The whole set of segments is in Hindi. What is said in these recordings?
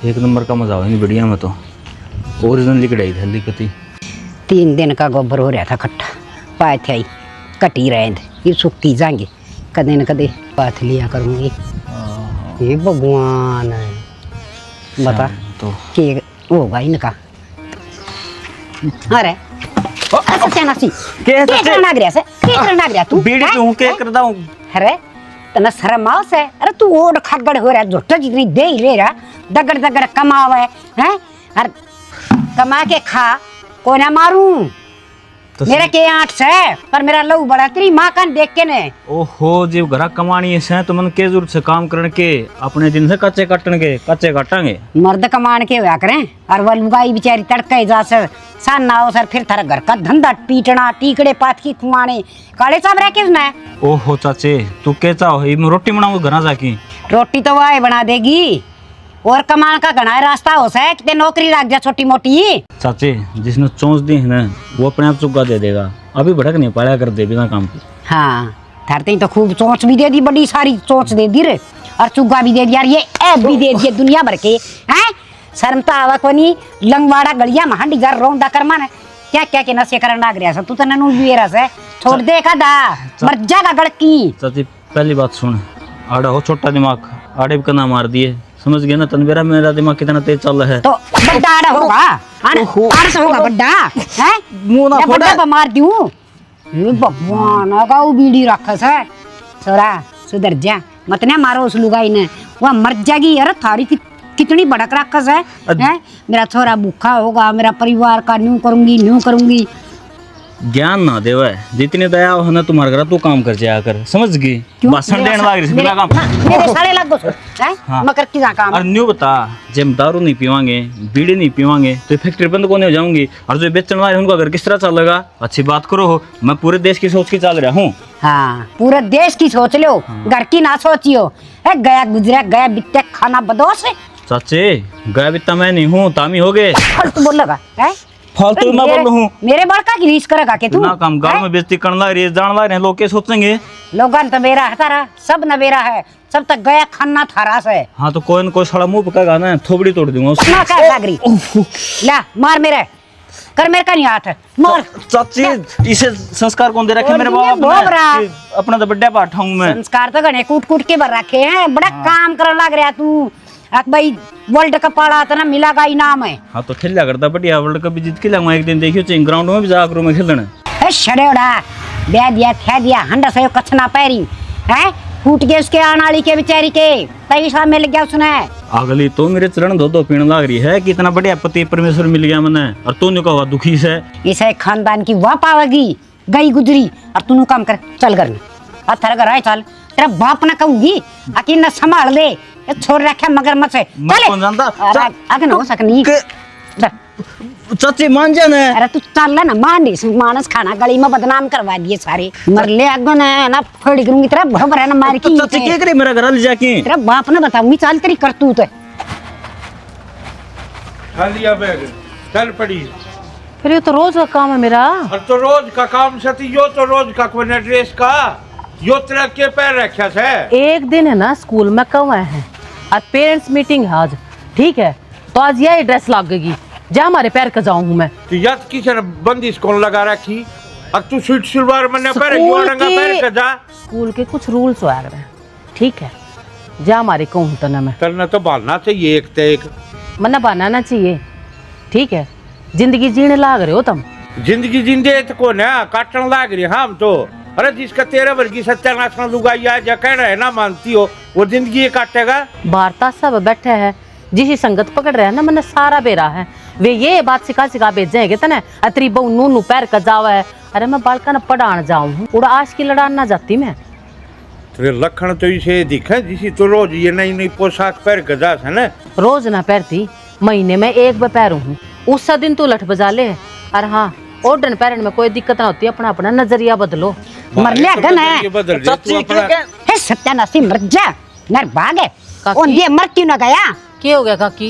एक नंबर का मजा नहीं बढ़िया में तो ओरिजिनल कढ़ाई था लिखती 3 दिन का गोबर हो रहा था इकट्ठा पाए थे कटी रहे थे ये सूखती जाएंगे कदे न कदे पाथ लिया करूँगी ये भगवान बता तो के होगा इनका अरे सत्यानाशी के नाग रहा से नाग रहा तू बीड़ी क्यों के करदा हूं अरे तना शर्म आओ से अरे तू ओड खगड़ हो रहा झोटा जितनी दे ही ले रहा दगड़ दगड़ कमावे हैं और कमा के खा कोई ना मारूं तो मेरा के 8 से पर मेरा लहू बड़ा तेरी माँ का देख के ने ओहो जी घरा कमानी है तो मन के जरूरत से काम करने के अपने दिन से कच्चे काटांगे मर्द कमान के होया करें और वह लुगाई बेचारी तड़के जा सर सान ना हो सर फिर थारा घर का धंधा पीटना टीकड़े पात की खुआने काले साहब रह के उसने ओहो चाचे तू के चाहो रोटी बनाऊं घरा जाके रोटी तो वह बना देगी और कमान का घना रास्ता हो सके कितने नौकरी लग जा छोटी मोटी चाचे जिसने चोंच दी है ना वो अपने आप चुका दे देगा अभी भड़क नहीं पाया कर दे बिना काम के हाँ धरते तो खूब चोंच भी दे दी बड़ी सारी चोंच दे दी रे और चुग्गा भी दे दिया ये ऐप भी दे दिए दुनिया भर के हैं शर्मता आवा कोनी लंगवाड़ा गलिया में हंडी जार रोंदा कर माने क्या क्या के नशे करन लाग रहा तू तो ननू भी रहा से छोड़ दे का दा मर जागा गड़की चाची पहली बात सुन आड़ा हो छोटा दिमाग आड़े का ना मार दिए समझ गया ना तनवेरा मेरा दिमाग कितना तेज चल रहा है तो बड्डा आड़ा होगा आड़ा से होगा बड्डा हैं मुंह ना बड्डा पर मार दूं ये भगवान गाऊ बीड़ी रखस है छोरा सुधर जा मत ना मारो उस लुगाई ने वह मर जाएगी यार थारी कितनी भड़क रखस है हैं मेरा छोरा भूखा होगा मेरा परिवार का न्यू करूंगी ज्ञान ना देवा जितनी दया हो ना तुम्हारे घर तू काम कर जाया कर समझ गई भाषण देने लाग रही बिना काम मेरे साले लग गो हैं मकर की काम और न्यू बता जब दारू नहीं पीवांगे बीड़ी नहीं पीवांगे तो फैक्ट्री बंद कोने हो जाऊंगी और जो बेचने वाले उनका घर किस तरह चलेगा अच्छी बात करो मैं पूरे देश की सोच के चल रहा हूँ हाँ पूरे देश की सोच लो घर की ना सोचियो है गया गुजरा गया बिट्टे खाना बदोश चाचे गया बिता मैं नहीं हूँ तामी हो गए तू बोल लगा है फालतू ना बोल हूँ मेरे बड़का की रीस करेगा के तू ना काम गांव में बेइज्जती करने लग रही है जान लग रहे हैं लोग क्या सोचेंगे लोगन तो मेरा है तारा सब नवेरा है सब तक गया खाना थारा से हाँ तो कोई न कोई साला मुंह पकाएगा ना थोबड़ी तोड़ दूंगा उसकी ना कर लागरी ला मार मेरे कर मेरे का नहीं हाथ मार चाची इसे संस्कार कौन दे रखे मेरे बाप ने अपना तो बड्डा पाठा हूँ मैं संस्कार तो गणे कूट कूट के भर रखे हैं बड़ा काम कर लग रहा तू भाई वर्ल्ड कप पड़ा था ना मिला का इनाम है हाँ तो खेला करता बढ़िया वर्ल्ड कप भी जीत के लाऊंगा एक दिन देखियो चाहिए ग्राउंड में भी जा करूँ मैं खेलना शरेड़ा दे दिया थे दिया हंडा से कछना पैरी है फूट के उसके आनाली के बेचारी के पैसा मिल गया उसने अगली तो मेरे चरण धो पीने लग रही है कि इतना बढ़िया पति परमेश्वर मिल गया मैंने और तू ने कहा दुखी से इसे खानदान की वाह पावेगी गई गुजरी और तू काम कर चल करना थारा घर आए चल तेरा बाप ना कहूंगी आखि न संभाल ले ये छोड़ रखे मगर मत से चले आगे ना हो सकनी चाची मान जाना अरे तू चल ना मान मानस खाना गली में बदनाम करवा दिए सारे मर ले आगो ना फोड़ी करूंगी तेरा भर है ना मार की चाची क्या करे मेरा घर ले जाके तेरा बाप ना बताऊंगी चल तेरी करतूत है लिया बैग चल पड़ी फिर ये तो रोज का काम है मेरा और तो रोज का काम सती यो तो रोज का कोई ड्रेस का यो तरह के पैर रखा से एक दिन है ना स्कूल में कब आए हैं और पेरेंट्स मीटिंग है आज ठीक है तो आज यही ड्रेस लगेगी जा हमारे पैर का जाऊं मैं तो याद किसी ने बंदिश कौन लगा रखी और तू सूट सलवार में पैर यो रंगा पैर का जा स्कूल के कुछ रूल्स हो रहे हैं ठीक है जा हमारे कहूँ तो ना मैं चलना तो बालना चाहिए एक ते एक मना बनाना चाहिए ठीक है जिंदगी जीने लाग रहे हो तुम जिंदगी जिंदे तो कौन है काटने लाग रही हम तो अरे जिसका 13 वर्गी सत्यानाश में लुगाई है या कहना है ना मानती हो वो जिंदगी काटेगा वार्ता सब बैठे हैं जिसी संगत पकड़ रहे हैं ना मैंने सारा बेरा है वे ये बात सिखा भेजेंगे तना अतरी बहु नू पैर का जावा है अरे मैं बालका न पढ़ाने जाऊँ उड़ा आज की लड़ान ना जाती मैं तेरे लखन तो इसे दिखे जिसी तो रोज ये नई नई पोशाक पैर गजा है ना रोज ना पैरती महीने में एक बार पैरू हूँ उस दिन तू लठ बजा ले और हाँ ओडन पैरन में कोई दिक्कत ना होती अपना अपना नजरिया बदलो मर ले गन है सत्यानाशी मर जा नर भाग है ओन ये मर क्यों ना गया क्या हो गया काकी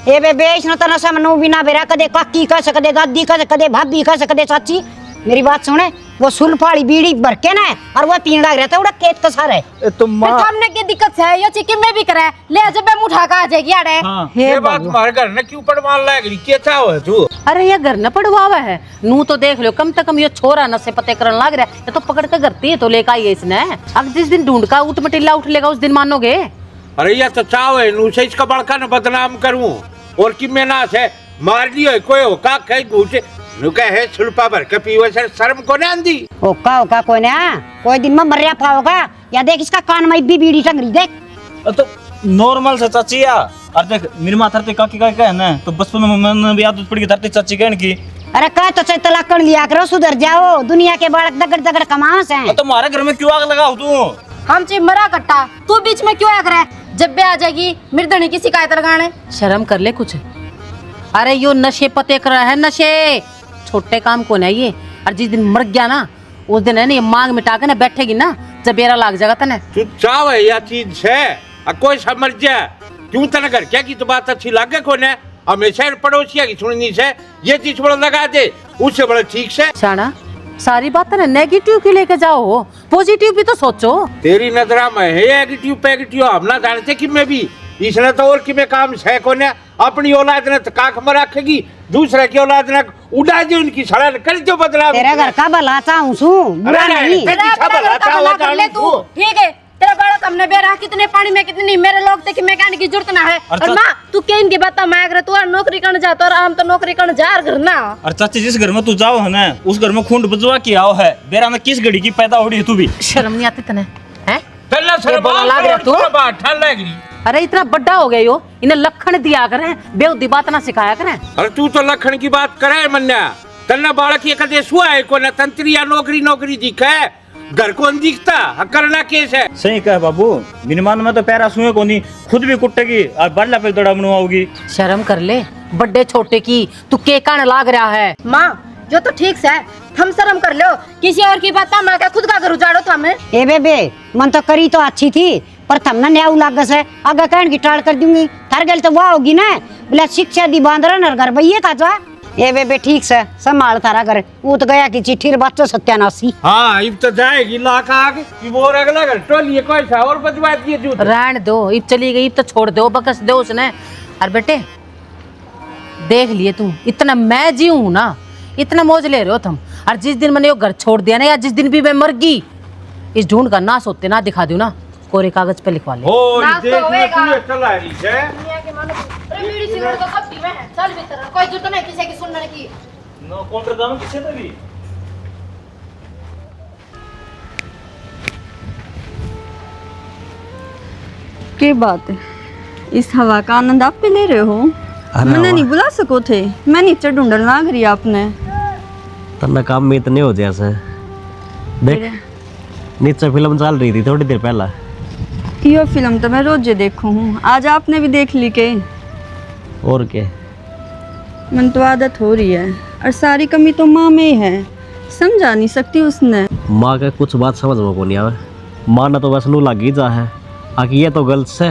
ए बे बेच न तना समनो बिना बेरा कदे काकी का सकदे दादी का सकदे भाभी का सकदे चाची मेरी बात सुने वो सुल्फाड़ी बीड़ी भर के ना और वो पीने लग रहता है उड़ा केत का सारे। तो फिर माँ तो हमने की दिक्कत है ये चिकन में भी करे ले जब मैं उठा के आ जाएगी यार हाँ ये बात तुम्हारे घर ने क्यों पड़वान लाग रही क्या चाहो है तू? अरे ये घर न पड़वावा है नू तो देख लो कम से कम ये छोरा नशे पते करने लग रहा है ये तो पकड़ के करती है तो लेकर आई है इसने। अब जिस दिन ढूंढ का उठ मटिल्ला उठ लेगा उस दिन मानोगे। अरे ये तो चाहो है नू से इसका बड़का न बदनाम करूं और कि मैं ना से मार दियो कोई हो का कहीं घूटे नु कहे सुल्पा भर के पीवे से शर्म को नहीं आंदी। ओका कोई ना कोई दिन में मरिया पाओगा या देख इसका कान में भी बीड़ी टंग रही देख। तो नॉर्मल से चाची या और देख मेरी माँ धरती काकी का है ना तो बचपन में मैंने भी आदत पड़ी धरती चाची कहने की। अरे कह तो चाहे तलाक कर लिया करो सुधर जाओ दुनिया के बालक दगड़ दगड़ कमाओ से। तो तुम्हारे घर में क्यों आग लगाओ तू? हम ची मरा कट्टा तू बीच में क्यों आकर है जब भी आ जाएगी मृदनी की शिकायत लगाने। शर्म कर ले कुछ। अरे यो नशे पते कर रहा है नशे छोटे काम कौन है ये। और जिस दिन मर गया ना उस दिन है ना ये मांग मिटा के ना बैठेगी ना जबेरा लाग जाएगा तने। तू चाहो है या चीज से कोई समझ जाए क्यों तना घर क्या की तो बात अच्छी लागे कौन है हमेशा पड़ोसिया की सुननी से ये चीज बड़ा लगा दे उससे बड़ा ठीक से। शाना सारी बात ना नेगेटिव क्यों लेके जाओ पॉजिटिव भी तो सोचो। तेरी नजरा में है नेगेटिव पैगेटिव हम ना जानते कि मैं भी इसने तो और कि मैं काम है कौन है अपनी औलाद ने तो काख में रखेगी दूसरे की औलाद ने उड़ा दी उनकी सड़न कर दो बदलाव। तेरे घर का भला चाहूं सू बुरा नहीं। तेरा अपना घर का भला कर ले तू ठीक है तेरा बड़ा हमने बेरा कितने पानी में कितनी मेरे लोग थे कि मैकेनिक की जरूरत ना है। और माँ तू क्या इनकी बात मैं अगर तू नौकरी करने जाता और हम तो नौकरी करने जा घर ना। और चाची जिस घर में तू जाओ है ना उस घर में खून बजवा के आओ है बेरा में किस घड़ी की पैदा हो रही है तू भी शर्म नहीं आती तने हैं? चलना सर बोला लाग रहा तू? ठंड लगी। अरे इतना बड़ा हो गया यो इन्हें लखन दिया करें बेउदी बात ना सिखाया करें। अरे तू तो लखन की बात करे मन्या तन्ना बालक ये कदे सुआ है को न तंत्री या नौकरी दिखा है घर को दिखता करना केस है। सही कह बाबू विमान में तो पैरा सुए को नहीं खुद भी कुटेगी और बल्ला पे दौड़ा बनवाओगी। शर्म कर ले बड़े छोटे की तू के कान लाग रहा है। माँ जो तो ठीक से हम शर्म कर लो किसी और की बात मैं क्या खुद का घर उजाड़ो था मैं। ए बेबे मन तो करी तो अच्छी थी पर थमना न्याऊ लागस है अगर कहन की टाल कर दूंगी थर गल तो वो होगी ना बोला शिक्षा दी बांध रहा घर भैया था जा। ए बेबे ठीक से संभाल थारा घर वो तो गया की चिट्ठी बच्चों सत्यानाशी। हाँ इब तो जाएगी लाख आगे कि वो अगला घर टोलिए कोई सा और बजवा दिए जूत रहन दो इब चली गई इब तो छोड़ दो बकस दो उसने। और बेटे देख लिए तू इतना मैं जी हूं ना इतना मौज ले रहे हो तुम। और जिस दिन मैंने वो घर छोड़ दिया ना या जिस दिन भी मैं मर गई इस ढूंढ का ना सोते ना दिखा दूं ना कोरे कागज पे लिखवा ले। ओ नाच तो देख में होएगा। तू चला रही है दुनिया के मानो अरे मेरी सिगरेट तो कब में है चल भीतर कोई जरूरत नहीं किसी की सुनने की। नो काउंटर जाऊं किसे तो भी के बात है इस हवा का आनंद आप भी ले रहे हो। मैंने नहीं बुला सको थे मैं नीचे ढूंढन लाग रही आपने तन्ना काम में इतने हो जैसे देख नीचे फिल्म चल रही थी थोड़ी देर पहला। ये फिल्म तो मैं रोजे देखूं हूँ आज आपने भी देख ली के। और क्या मन तो आदत हो रही है और सारी कमी तो माँ में ही है समझा नहीं सकती उसने। माँ का कुछ बात समझ में को नहीं आवे माँ ने तो बस नू लगी जा है आकि ये तो गलत से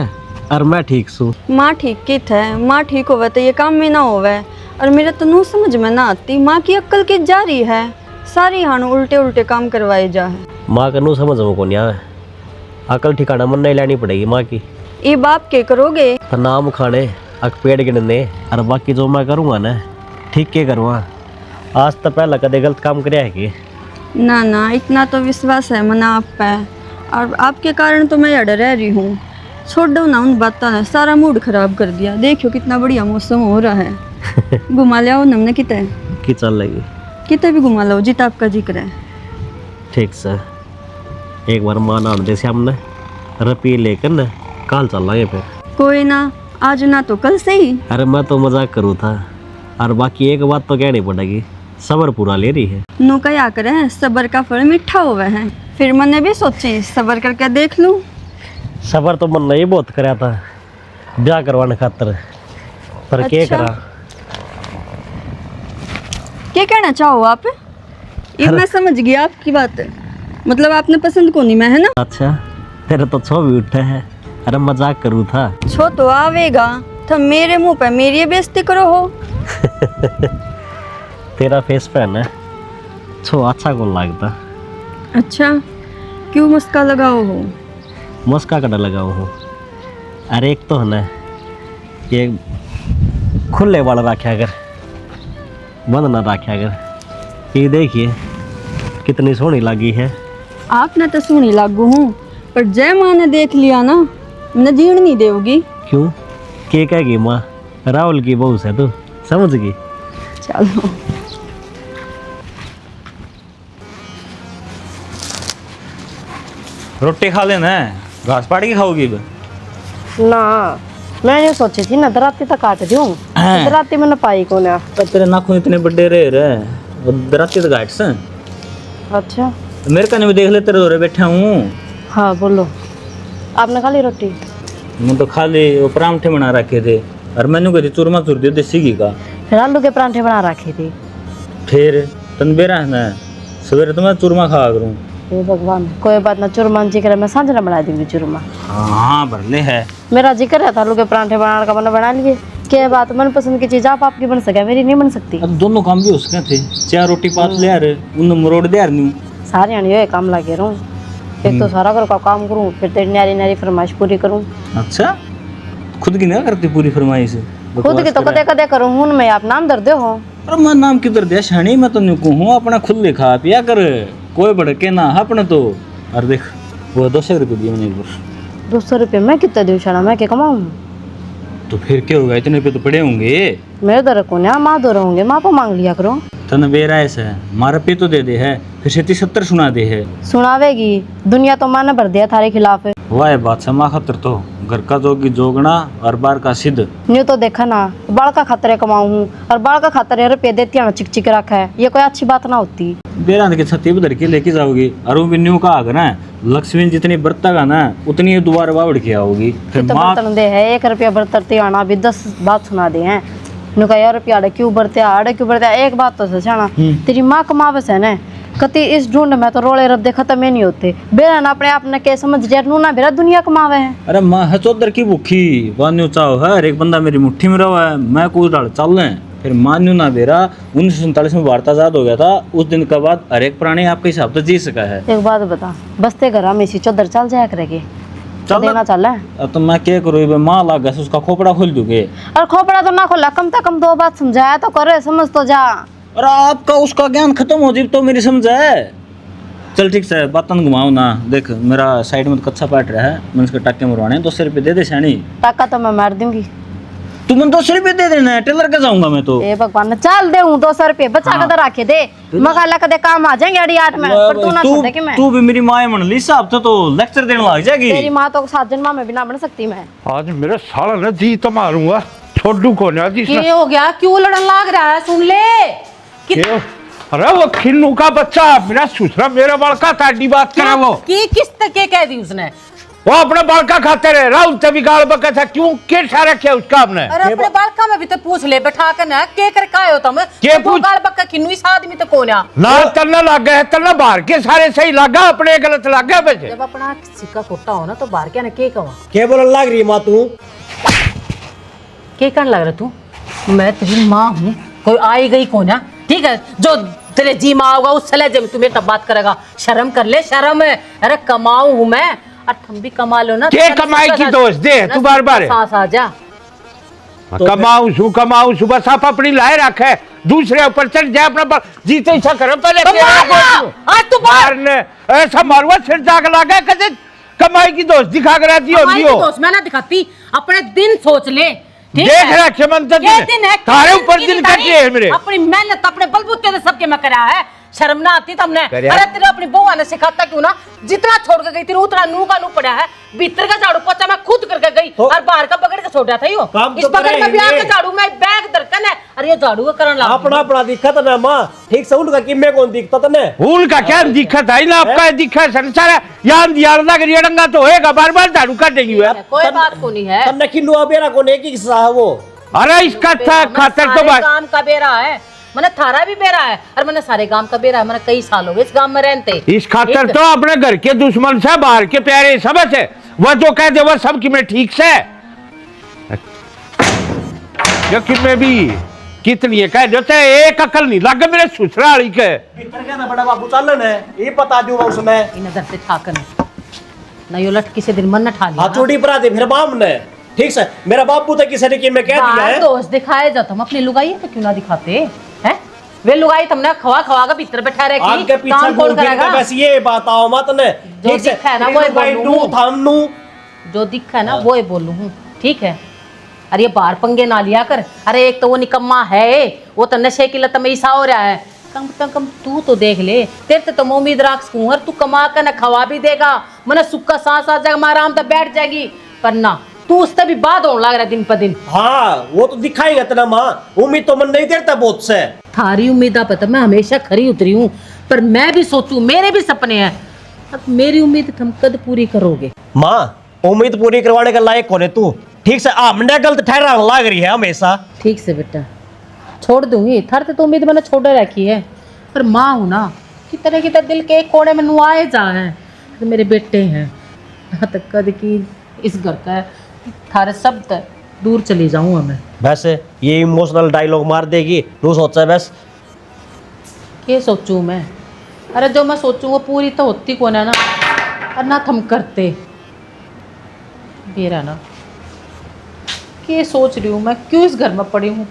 और मैं ठीक सू। माँ ठीक कित है माँ ठीक होवे तो ये काम में ना होवे और मेरे तो नू समझ में ना आती माँ की अक्ल की जा रही है सारी हानु उल्टे उल्टे काम करवाए जा है। माँ का नू समझ में को नहीं आवे अकल ठिकाना मन नहीं लेनी पड़ेगी माँ की। ये बाप के करोगे तो नाम खाने अक पेड़ गिनने और बाकी जो मैं करूँगा ना ठीक के करूँगा आज तो पहला कदे गलत काम करे है कि ना ना इतना तो विश्वास है मना आप पे और आपके कारण तो मैं अड़ रह रही हूँ। छोड़ दो ना उन बातों ने सारा मूड खराब कर दिया। देखियो कितना बढ़िया मौसम हो रहा है घुमा लिया हमने कितने की चल लगी कितने भी घुमा लो जितना आपका जिक्र है। ठीक से एक बार माँ नाम दे हमने रपी लेकर न कल चल लाएंगे फिर। कोई ना आज ना तो कल से ही। अरे मैं तो मजाक करूँ था और बाकी एक बात तो कहनी पड़ेगी सबर पूरा ले रही है। नो क्या करे सबर का फल मीठा हुआ है फिर मैंने भी सोची सबर करके देख लूं। सबर तो मन नहीं बहुत कराया था ब्याह करवाने खातर पर क्या अच्छा। करा। क्या कहना चाहो आप ये मैं समझ गई आपकी बात मतलब आपने पसंद को नहीं मैं है ना। अच्छा तेरे तो छो भी उठे है। अरे मजाक करूँ था छो तो आवेगा तो मेरे मुंह पे मेरी बेइज्जती करो हो। तेरा फेस पे है ना छो अच्छा को लगता। अच्छा, क्यों मस्का लगाओ हो? मस्का कड़ा लगाओ हो? अरे एक तो है ना ये खुले वाला रखे अगर बंद ना रखे अगर। ये देखिए कितनी सोहनी लगी है। आपने तो सुनी लागू हूँ, पर जय माँ ने देख लिया ना, न जीण नहीं देगी। क्यों के कहेगी माँ? राहुल की बहू से तू समझ गई। चलो रोटी खा लेना, घास पाड़ के खाओगी? ना मैं ये सोची थी ना दराती तक काट दूं, दराती मैंने पाई को ना। पर तेरे नाखून इतने बड़े रहे वो दराती तो घाट से। अच्छा मेरे कने में देख ले तेरे दौरे बैठा हूँ। हाँ बोलो, आपने खा ली रोटी? मैं तो खा ली, वो परांठे बना रखे थे और मैंने कही चूरमा चूर दिया देसी घी का। फिर आलू के परांठे बना रखे थे। फिर तन बेरा है ना, सवेरे तो मैं चूरमा खा करूँ। हे भगवान, कोई बात ना, चूरमा जी करे मैं सांझ ना बना दूंगी चूरमा। हाँ भरले है। मेरा जी कर रहा था आलू के परांठे बनाने का, मैंने बना लिए। क्या बात, मनपसंद की चीज आप आपकी बन सके, मेरी नहीं बन सकती। अब दोनों काम भी उसके थे, चार रोटी पात ले यार उन मरोड़ दे यार नहीं। सारे आने ये काम लगे रहूं, एक तो सारा घर का काम करूं, फिर तेरी न्यारी न्यारी फरमाइश पूरी करूं। अच्छा, खुद की नहीं करती पूरी फरमाइश? खुद की तो कदे कदे करूं हूं मैं, आप नाम दर्दे हो। अरे मैं नाम किधर दिया शानी, मैं तो नहीं कहूँ अपना खुद लिखा पिया कर, कोई भड़के ना अपने तो। और देख वो 200 रुपये दिए मैंने एक बार। 200 रुपये मैं कितने दूं शाना, मैं क्या कमाऊं? तो फिर क्या होगा, इतने रुपये तो पड़े होंगे। मेरे दर को ना माँ दो होंगे, माँ को मांग लिया करो। तन बेरा ऐसा है, मारा पे तो दे दे है, फिर 70 सुना दे है। सुनावेगी, दुनिया तो माँ ने भर दिया थारे खिलाफ। वाह बात समा खतर तो घर का जोगी जोगना और बार का सिद्ध। न्यू तो देखा ना, बाल का खातर कमाऊं हूँ और बाल का खातर रुपये देती हूँ, चिक चिक रखा है, ये कोई अच्छी बात ना होती। बेरा के छत्ती बदर के लेके जाओगी और वो भी न्यू का आगे ना, लक्ष्मी जितनी बरतेगा ना उतनी दोबारा बावड़ के आओगी। फिर तो माँ बर्तन दे है, 1 रुपया बरतरती आना भी 10 बात सुना दे हैं। नु का यार रुपया क्यों बरते आड़े क्यों बरते, एक बात तो सच है ना, तेरी माँ कमावस है ना, कति इस ढूंढ में तो रोले रब खत्म ही नहीं होते। बेरा ना अपने आप ने क्या समझ जाए, नू ना बेरा दुनिया कमावे है। अरे माँ है चौधर की भूखी वान्यू चाहो है, हर एक बंदा मेरी मुट्ठी में रहा है, मैं कुछ डाल चल रहे हैं। फिर मान्यू ना बेरा 1947 में भारत आजाद हो गया था, उस दिन के बाद हर एक प्राणी आपके हिसाब से जी सका है। एक बात बता, बसते घर में इसी चौधर चल जाया करेगी, चल देना चल है। अब तो मैं क्या करूँ, माँ लग गया उसका खोपड़ा खोल दूंगे। और खोपड़ा तो ना खोला, कम से कम 2 बात समझाया तो करे, समझ तो जा। और आपका उसका ज्ञान खत्म हो जाए तो मेरी समझ है। चल ठीक से बातन घुमाओ ना, देख मेरा साइड में तो कच्चा पाट रहा है, मैं इसके टाके मरवाने 200 रुपये दे दे शानी। टाका तो मैं मार दूंगी। तू मन 200 रुपये दे देना, टेलर का जाऊंगा मैं तो। ए भगवान, चल दे 200 रुपये बचा कर रखे दे, मगाला कदे काम आ जाएंगे अड़ी 8 में, पर तू ना छोड़ के मैं। तू भी मेरी माँ मन ली हिसाब से तो लेक्चर देने लग जाएगी। तेरी माँ तो 7 जन्म में भी ना बन सकती मैं। आज मेरे साला ने जी तो मारूंगा, छोड़ू को ना जी। ये हो गया, क्यों लड़न लाग रहा है? सुन ले अरे वो खिन्नू का बच्चा मेरा ससुरा मेरे बड़का ताड़ी बात करे वो कि किस तक कह दी उसने? वो अपने बड़का खाते रहे, राहुल तभी गाल बका था, क्यों के सारा रखे उसका आपने? अरे अपने बालका में भी तो पूछ ले बैठा कर ना, के कर का हो तुम? के वो पूछ? गाल बक्का किन्नु इस आदमी तो कौन है? ना तलना लग गया है, तलना बाहर के सारे सही लगा, अपने गलत लग गया वैसे। जब अपना सिक्का खोटा हो ना तो बाहर क्या ना के कहा? क्या बोलने लग रही माँ तू? के करने लग रहा तू? मैं तेरी माँ हूँ, कोई आई गई कौन है? ठीक है, जो तेरे जी माँ होगा उससे ले जब तू मेरे तब बात करेगा, शर्म कर ले, शर्म है। अरे कमाऊ हूँ मैं, और तुम भी कमा लो ना। के कमाई की दोस्त दे तू बार बार सांस आ जा। कमाऊ सु बस आप अपनी लाए रखे, दूसरे ऊपर चढ़ जाए अपना जीते ऐसा कर पहले आज तू बाहर ऐसा मारुआ सिर जाग लगा कदे कमाई की दोस्त दिखा कर आती होगी हो। दोस्त मैं ना दिखाती, अपने दिन सोच ले। देख रखे मंत्र तारे ऊपर दिन कटे है मेरे। अपनी मेहनत अपने बलबूते से सबके में करा है, शर्म ना आती तुमने? अरे तेरे अपनी बहू ने सिखाता क्यों ना, जितना छोड़ के गई थी उतना नू का नू पड़ा है। भीतर का झाड़ू पोछा मैं खुद करके गई और बाहर का पकड़ के छोड़ा था। यो इस बगल में भी आके झाड़ू में बैग दरकन है, अरे ये झाड़ू करन लगा। अपना अपना दिक्कत ना माँ, ठीक से उनका किम्मे कौन दिखता तने? उनका क्या दिक्कत है ना, आपका दिक्कत संसार यार दियारदा करिए डंगा तो होएगा, बार-बार झाड़ू काटेगी यार। कोई बात को नहीं है, तन्ने किन्नु अबेरा को ने की किस्सा है वो? अरे इसका था खातर तो बात काम का बेरा है, मैंने थारा भी बेरा है और मैंने सारे गांव का बेरा है। मैंने कई साल हो गए इस गांव में रहते। इस खातर तो अपने घर के दुश्मन से बाहर के प्यारे सब से वह जो कह दे वह सब की मैं ठीक से यकीन में भी कितनी है कह देते एक अकल नहीं लग मेरे ससुराली के भीतर क्या था बड़ा बाबू चालन है ये बता दूं उसमें इन नजर से ठाकन ना यो लटकी से दिन मन न ठा लिया हाथ चोटी पर आते फिर बाम ने ठीक से मेरा बापू तो किसी ने कि मैं कह दिया है दोस्त दिखाए जा तुम अपनी लुगाई है तो क्यों ना दिखाते हैं वे लुगाई तुमने खवा खवा का भीतर बैठा रहे आगे पीछे घूम फिर के बस ये बात आओ मत ने जो ठीक से दिखा है ना वो बोलूं थामनू जो दिखा है ना वो बोलूं हूं ठीक है अरे ये बाहर पंगे ना लिया कर अरे एक तो वो निकम्मा है वो तो नशे की लत में ईसा हो रहा है कम से कम तू तो देख ले तेरे तो मैं उम्मीद रख सकूं और तू कमा कर ना खवा भी देगा मन सुक्का सांस आ जाएगा आराम से बैठ जाएगी पर ना तू उससे भी बाद होने लग रहा है दिन पर दिन हाँ वो तो दिखाएगा इतना माँ उम्मीद तो मन नहीं देता बहुत से थारी उम्मीद पता मैं हमेशा खरी उतरी हूँ पर मैं भी सोचूं मेरे भी सपने हैं अब मेरी उम्मीद तुम कद पूरी करोगे माँ उम्मीद पूरी करवाने के लायक कौन है तू ठीक से हमने गलत ठहराने लग रही है हमेशा ठीक से बेटा छोड़ दूंगी थार तो उम्मीद मैंने छोड़ रखी है पर माँ हूं ना कितने कितने दिल के एक कोने में नुआए जा हैं तो मेरे बेटे हैं यहाँ तक कद की इस घर का थारे सब तक दूर चली जाऊंगा मैं वैसे ये इमोशनल डायलॉग मार देगी तू सोचा बस क्या सोचूं मैं अरे जो मैं सोचूं वो पूरी तो होती कौन है ना और ना थम करते मेरा ना क्या सोच रही हूँ मैं क्यों इस घर में पड़ी हूँ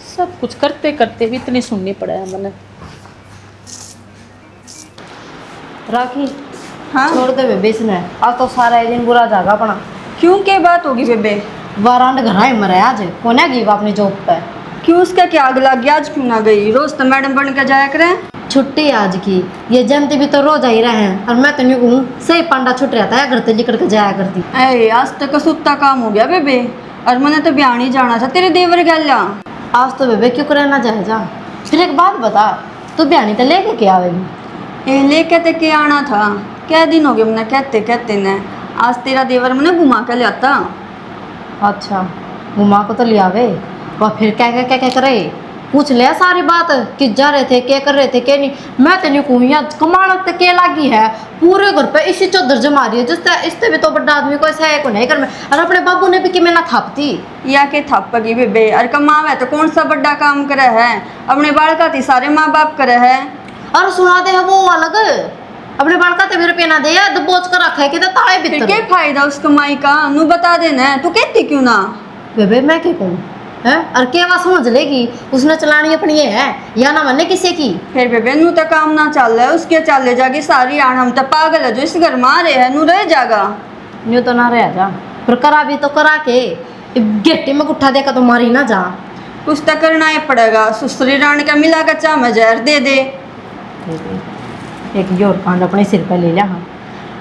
सब कुछ करते करते भी इतनी सुननी पड़ा है मैंने राखी हाँ छोड़ दे बेबे इसने आज तो सारा दिन बुरा जागा अपना क्यों क्या बात होगी बेबे वारांड घर ही मरे आज कोने गई वो अपनी जॉब पे क्यों उसका क्या आग लग गया आज क्यों ना गई रोज तो मैडम बन कर जाया करें छुट्टी आज की ये जनते भी तो रोज ही रहे हैं और मैं तो नहीं कहूँ सही पांडा छुट रहा था घर से निकल के जाया करती ऐ आज तक का सुत्ता काम हो गया बेबे और मैंने तो ब्याह नहीं जाना था तेरे देवर गया आज तो बेबे क्यों रहना चाहे जा फिर एक बात बता तू ब्यानी तो लेके क्या आवेगी ये लेके ते के आना था क्या दिन हो गए मैंने कहते कहते ने आज तेरा देवर मैंने घुमा के लाता अच्छा घुमा को तो ले आवे वह फिर क्या करे पूछ लिया सारी बात कि जा रहे थे क्या कर रहे थे क्या नहीं मैं तो नहीं कहूँ यहाँ कमाल तो क्या लागी है पूरे घर पे इसी चौधर जमा रही है जिससे इससे भी तो बड़ा आदमी को ऐसा है को नहीं कर में और अपने बाबू ने भी कि मैं ना थापती या के थपगी बेबे और कमावे तो कौन सा बड़ा काम करे है अपने बालका थी सारे माँ बाप करे है और सुना दे है वो अलग अपने बालका तो फिर पेना दे दबोच कर रखा है कि ताले फिर भीतर क्या फायदा उस कमाई का नू बता देना तू कहती क्यों ना बेबे मैं क्या कहूँ है और क्या बात समझ लेगी उसने चलानी अपनी है या ना मने किसी की फिर बेबे नू तो काम ना चल रहा है उसके चले जागी सारी आन हम तो पागल है जो इस घर में आ रहे हैं नू रह जागा यूँ तो ना रह जा फिर करा भी तो करा के गेटी में गुट्ठा देकर तो मारी ना जा कुछ तो करना ही पड़ेगा सुसरी रानी का मिला कर चा में जहर दे दे एक और कांड अपने सिर पर ले लिया हाँ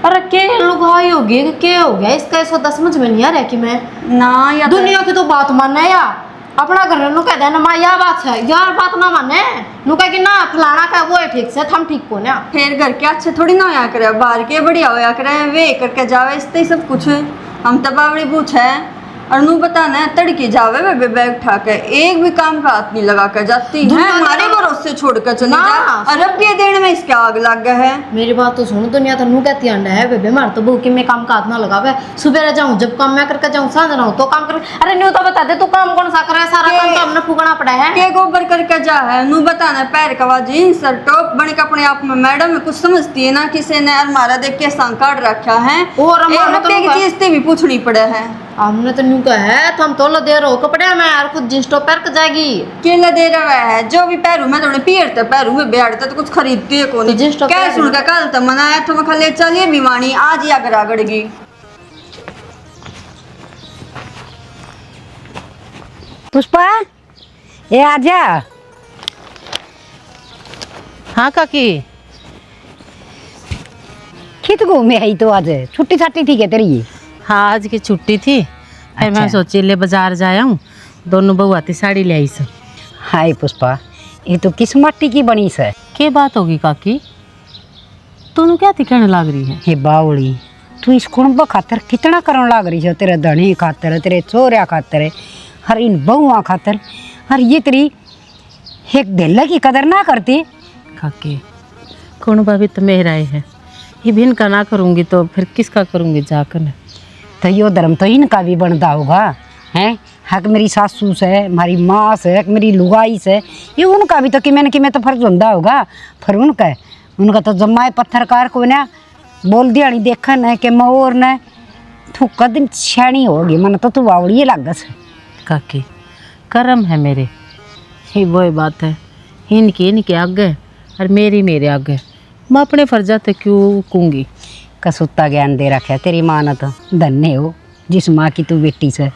अरे के लुगाई होगी क्या हो गया इसका इस वक्त समझ में नहीं आ रहा कि मैं ना या दुनिया की तो बात मानना है यार अपना घर नु कह देना माँ यह बात है यार बात ना माने नु कह कि ना फलाना का वो है ठीक से हम ठीक को ना फिर घर के अच्छे थोड़ी ना होया करे बाहर के बढ़िया होया करे वे करके जावे इससे सब कुछ हम तो बावड़ी पूछ है और नू बताना है तड़की जावे वे बैग उठा के एक भी काम का हाथ नहीं लगा कर जाती है हमारे भरोसे छोड़ कर चली जा और अब ये देने में इसके आग लग गया है मेरी बात तो सुनो दुनिया तो नू कहती अंडा है बेबे मार तो बहू कि मैं काम का हाथ ना लगावे सुबह रह जाऊं जब काम मैं करके जाऊं सांझ ना हो तो काम कर अरे न्यू तो बता दे तू काम कौन सा करे सारा काम तो हमने फूकना पड़ा है के गोबर करके जा है नू बताना पैर कवा जीन्स सर टॉप बन के अपने आप में मैडम में कुछ समझती है ना किसी ने हमारा देख के सांकाट रखा है और हमारा तो एक चीज से भी पूछनी पड़े है हमने तो न्यू कहा है हम तो लो दे रहो कपड़े में यार खुद जींस टॉप पहन के जाएगी केला दे रहा है जो भी पैरू मैं थोड़े पीर तो पैरू में बैठता तो कुछ खरीदती है कौन जींस टॉप क्या सुन के कल तो मनाया तो मैं खले चलिए बीमानी आज ही अगर आगड़गी पुष्पा ये आजा हाँ काकी खेत घूमे आई तो आज छुट्टी छाट्टी थी क्या तेरी हाँ आज की छुट्टी थी फिर मैं सोची ले बाजार जाया हूँ दोनों बहू आती साड़ी ले आई से हाय पुष्पा ये तो किस माटी की बनी से क्या बात होगी काकी तू क्या कहने लग रही है हे बावड़ी तू इस कुंभ खातर कितना करन लाग रही है तेरे धनी खातर तेरे चोरिया खातर हर इन बहुआ खातर हर ये तेरी एक दिल की कदर ना करती काकी कौन भाभी तो मेरा ही है ये भी इनका ना करूँगी तो फिर किसका करूँगी जाकर तो यो धर्म तो इनका भी बनता होगा हैं हक मेरी सासू से, हमारी माँ से, हक मेरी लुगाई से, ये उनका भी तो कि मैंने तो फर्ज होता होगा। फिर उनका तो जम्मा पत्थरकार को ना बोल दिया नहीं देखा न कि मोर ने तू कदम छानी होगी मन तो तू बावड़ी लागस। काकी कर्म है मेरे, ही वही बात है, इनके आगे और मेरे आगे, मैं अपने फर्जा ते क्यों कहूँगी। कसुत्ता ज्ञान दे रखा है तेरी माँ ने, तो धन्य हो जिस माँ की तू बेटी से।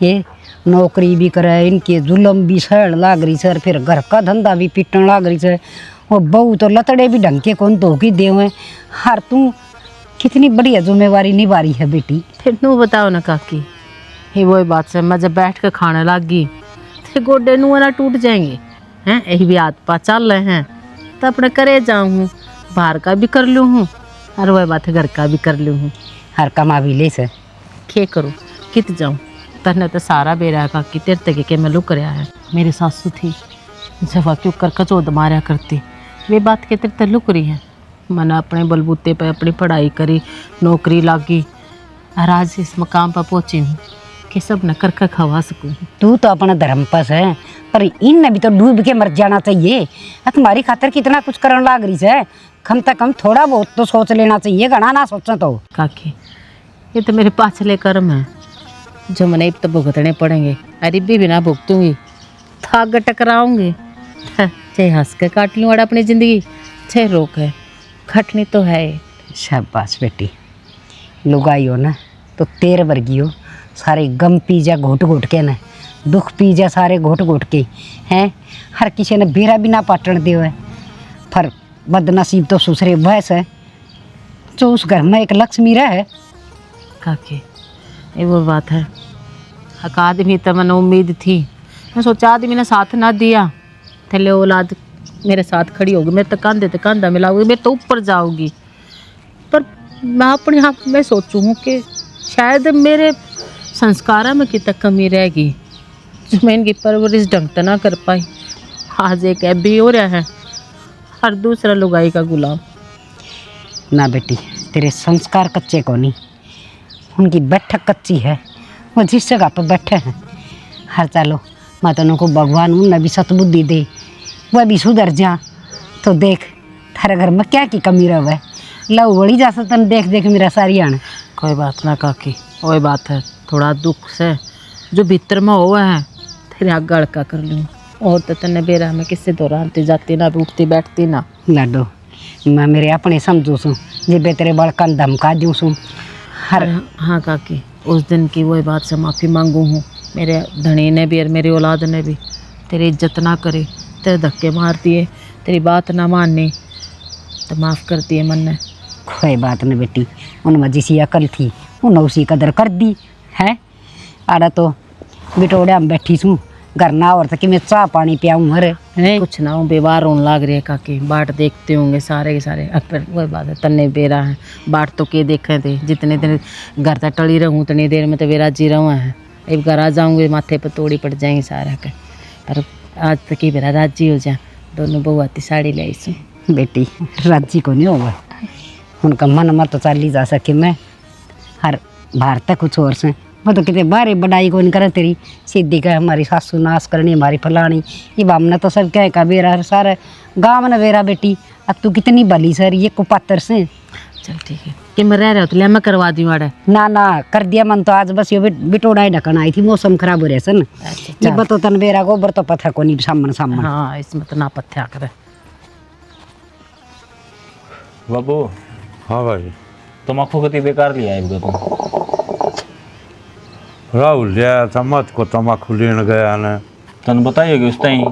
ये नौकरी भी करे, इनके जुलम भी सहन लाग रही सर, फिर घर का धंधा भी पिटन लाग रही है। वो बहू तो लतड़े भी ढंग के कौन धोखी दे हुए। हर तू कितनी बढ़िया जिम्मेवारी निभा रही है बेटी। फिर नू बताओ ना काकी, ही वही बात से मैं जब बैठ कर खाने लग गई तो गोडे नू ना टूट जाएंगे हैं, यही भी हाथ पा चल रहे हैं तो अपने करे जाऊँ हूँ, बाहर का भी कर लूँ हूँ और वही बात है घर का भी कर लूँ हूँ। हर कमा भी ले से क्या करूँ कित जाऊँ, तने तो सारा बेरा है काकी, तेरे तक के मैं लुक रहा है। मेरी सासू थी जवा क्यों कर कचोद मारा करती, वे बात के तेरे तक लुक रही है। मैंने अपने बलबूते पे अपनी पढ़ाई करी, नौकरी लागी और आज इस मकाम पर पहुँची हूँ कि सब न कर कर खवा सकूँ। तू तो अपना धर्म पस है, पर इन भी तो डूब के मर जाना चाहिए। तुम्हारी खातर कितना कुछ करने लाग रही है, कम से कम थोड़ा बहुत तो सोच लेना चाहिए, घना ना सोचा तो। काकी ये तो मेरे पाछले कर्म है जो मैंने अब तो भुगतने पड़ेंगे, अरे भी ना भुगतूंगी थाग टकराऊंगी, चाहे हंस के काट लूँ अपनी ज़िंदगी, चाहे रोक है खटनी तो है। शाबाश बेटी, लुगाई हो ना तो तेर वर्गी हो, सारे गम पी जा घोट घोट के ना, दुख पी जा सारे घोट घोट के हैं। हर किसी ने बेरा भी ना पाटन दे है, पर बदनसीब तो सुसरे भैंस है जो उस घर में एक लक्ष्मी रहे। काकी ये वो बात है, हक आदमी तो मैंने उम्मीद थी, मैं सोचा आदमी ने साथ ना दिया थले औलाद मेरे साथ खड़ी होगी, मेरे तो कंधा मिलाऊगी, मेरे तो ऊपर जाऊगी। पर मैं अपने आप में सोचूँ हूँ कि शायद मेरे संस्कारों में कितना कमी रहेगी जो मैं इनकी परवरिश ढंग से ना कर पाई। आज एक भी हो रहा है हर दूसरा लुगाई का गुलाम। ना बेटी, तेरे संस्कार कच्चे को नहीं, उनकी बैठक कच्ची है, वो जिस जगह पर बैठे हैं। हर चलो माता को भगवान उन भी सतबुद्धि दे, वह भी सुधर जा तो देख थारे घर में क्या की कमी रहे। लव बड़ी जा तन देख देख मेरा सारी आने। कोई बात ना काकी, वही बात है, थोड़ा दुख से जो भीतर में हुआ है तेरे आगे अड़का कर लूँ, और तो तने बेरा में किससे दौरानती जाती ना, उठती बैठती ना। लाडो मैं मेरे अपने समझू सूँ जे तेरे बड़का धमका दूँ सूँ हर। हाँ काकी, उस दिन की वही बात से माफ़ी मांगू हूँ, मेरे धनी ने भी और मेरी औलाद ने भी तेरी इज्जत ना करे, तेरे धक्के मार दिए, तेरी बात ना मानने, तो माफ़ कर दिए मन ने। कोई बात नहीं बेटी, उनमें जिसी अकल थी उन्हें उसी कदर कर दी है। आड़ा तो बिटोड़े हम बैठी सूँ, घर ना और कि मैं चाह पानी पियाऊँ हरे है। कुछ ना हो बेवार होने लग रही है काकी, बाट देखते होंगे सारे के सारे। अब फिर वही बात है, तन्ने बेरा है, बाट तो के देखे थे, जितने दिन घर तक टली रहूँ उतनी देर में तो बेरा जी रहा है। अब घर आ जाऊँगे माथे पर तोड़ी पड़ जाएंगे सारा के, पर आज तक ही बेरा राजी हो जाए। दोनों बहू आती साड़ी ले आई बेटी, राजी को नहीं होगा, उनका मन मत तो चाली जा सके। मैं हर बाहर तक कुछ और से वो तो कितने बारे बढ़ाई को नहीं करे तेरी सीधी का हमारी सासू नाश करनी, हमारी फलानी, ये बामना तो सब क्या का बेरा सारा गाँव में बेरा। बेटी अब तू कितनी भली सर ये कुपात्र से। चल ठीक है कि मैं रह रहा हूँ तो ले मैं करवा दी वाड़ा। ना ना कर दिया मन तो, आज बस ये बिटोड़ा ही ढकन आई थी, मौसम खराब हो रहा सन। ये बतो तन बेरा गोबर तो पत्थर को नहीं सामने सामने। हाँ इसमें तो ना पत्थर करे। बाबू हाँ भाई, तुम आँखों कति बेकार लिया है तुम। राहुल लिया था मत को तम्बाकू लेने गया ने, तन बताइए कि उस टाइम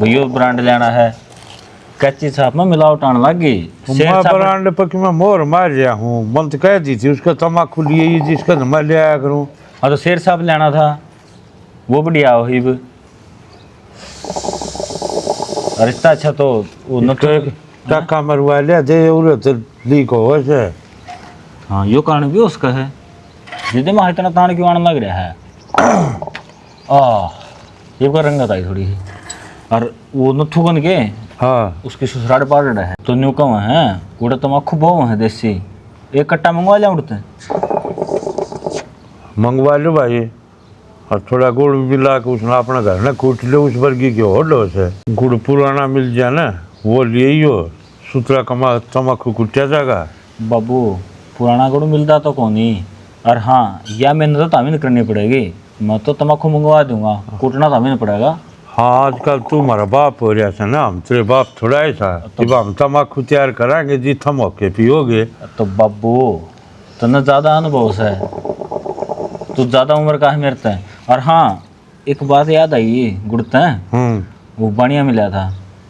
भैया ब्रांड लेना है, कच्ची छाप में मिलावट आने लग गई। मैं ब्रांड पर कि मैं मोर मार गया हूँ, मन तो कह दी थी उसका तम्बाकू लिए जिसका तो मैं ले आया करूँ। हाँ तो शेर साहब लेना था, वो बढ़िया हो ही रिश्ता अच्छा तो वो न तो टाका मरवा लिया दे उरे तो लीक हो वैसे। हाँ यो कारण भी उसका है, जिदे में इतना तान क्यों आने लग रहा है। ये का रंगत आई थोड़ी, और वो नथु बन के हाँ उसकी ससुराल पाड़ है तो न्यू कम है उड़ा तुम आखू बहु है देसी, एक कट्टा मंगवा लिया उड़ते मंगवा लो भाई, और थोड़ा गुड़ मिला के उसने अपना घर ना कूट लो, उस वर्गी के हो लो से गुड़ पुराना मिल जाए ना वो ले ही हो, सुतरा कमा तम्बाकू कुटिया जाएगा। बाबू पुराना गुड़ मिलता तो कौन ही, और हाँ या मेहनत तो हमें करनी पड़ेगी। मैं तो तम्बाकू मंगवा दूंगा, कूटना तो हमें पड़ेगा। हाँ आजकल तू हमारा बाप हो रहा था ना, हम तेरे बाप थोड़ा ऐसा जब हम तम्बाकू तैयार कराएंगे जी थम होके पियोगे। तो बाबू तने ज़्यादा अनुभव है, तू ज़्यादा उम्र का है मेरे से। और हाँ एक बात याद आई गुड़ते वो बढ़िया मिला था।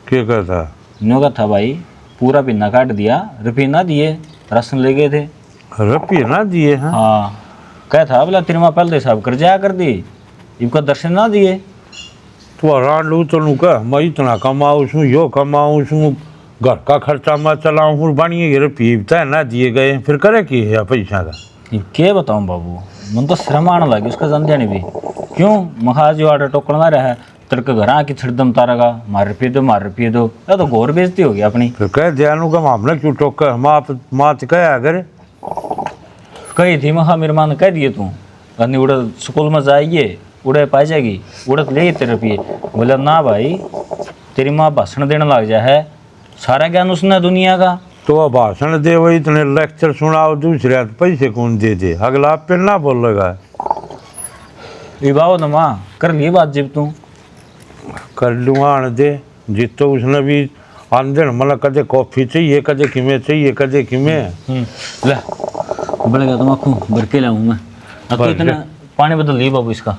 क्या कहता? नो का था भाई, पूरा पिन्ना काट दिया, रुपये ना दिए, राशन ले गए थे। रुपये ना दिए? हाँ क्या था बोला तेरे माँ पहले साहब कर जाया कर दी, इनका दर्शन ना दिए। तो आराम लू तो कह मैं इतना कमाऊँ छूँ, यो कमाऊँ छूँ, घर का खर्चा मैं चलाऊँ हूँ, बढ़िया रुपये तय ना दिए गए, फिर करे की है पैसा का? ये क्या बताऊँ बाबू, मन तो शर्म आने लगी उसका समझा नहीं भी। क्यों मखा जो आटा टोकना रहा तेरे के घर आके छिड़दम तारेगा, मार रुपये दो, या तो घोर बेइज्जती हो गई अपनी। फिर कह दिया का हमने क्यों टोका, मात कह अगर कही थी मखा मेरे माँ ने कह दिए तू अन्य उड़ा स्कूल में जाइए उड़े पाई जाएगी, उड़त ले तेरे रुपये। बोला ना भाई तेरी माँ भाषण देने लग जा है, सारा ज्ञान उसने दुनिया का। तो भाषण दे वही इतने लेक्चर सुनाओ दूसरे तो पैसे कौन दे दे, अगला आप पे ना बोलेगा। ये बाबू ना माँ कर लिए बात जब तू कर लूँगा आने दे जित तो उसने भी आंदे मतलब कदे कॉफ़ी चाहिए, कदे किमें चाहिए, कदे किमें। ले बढ़ेगा तुम आँखों भर के लाऊँ मैं। अब तो इतना पानी बदल लिए बाबू इसका।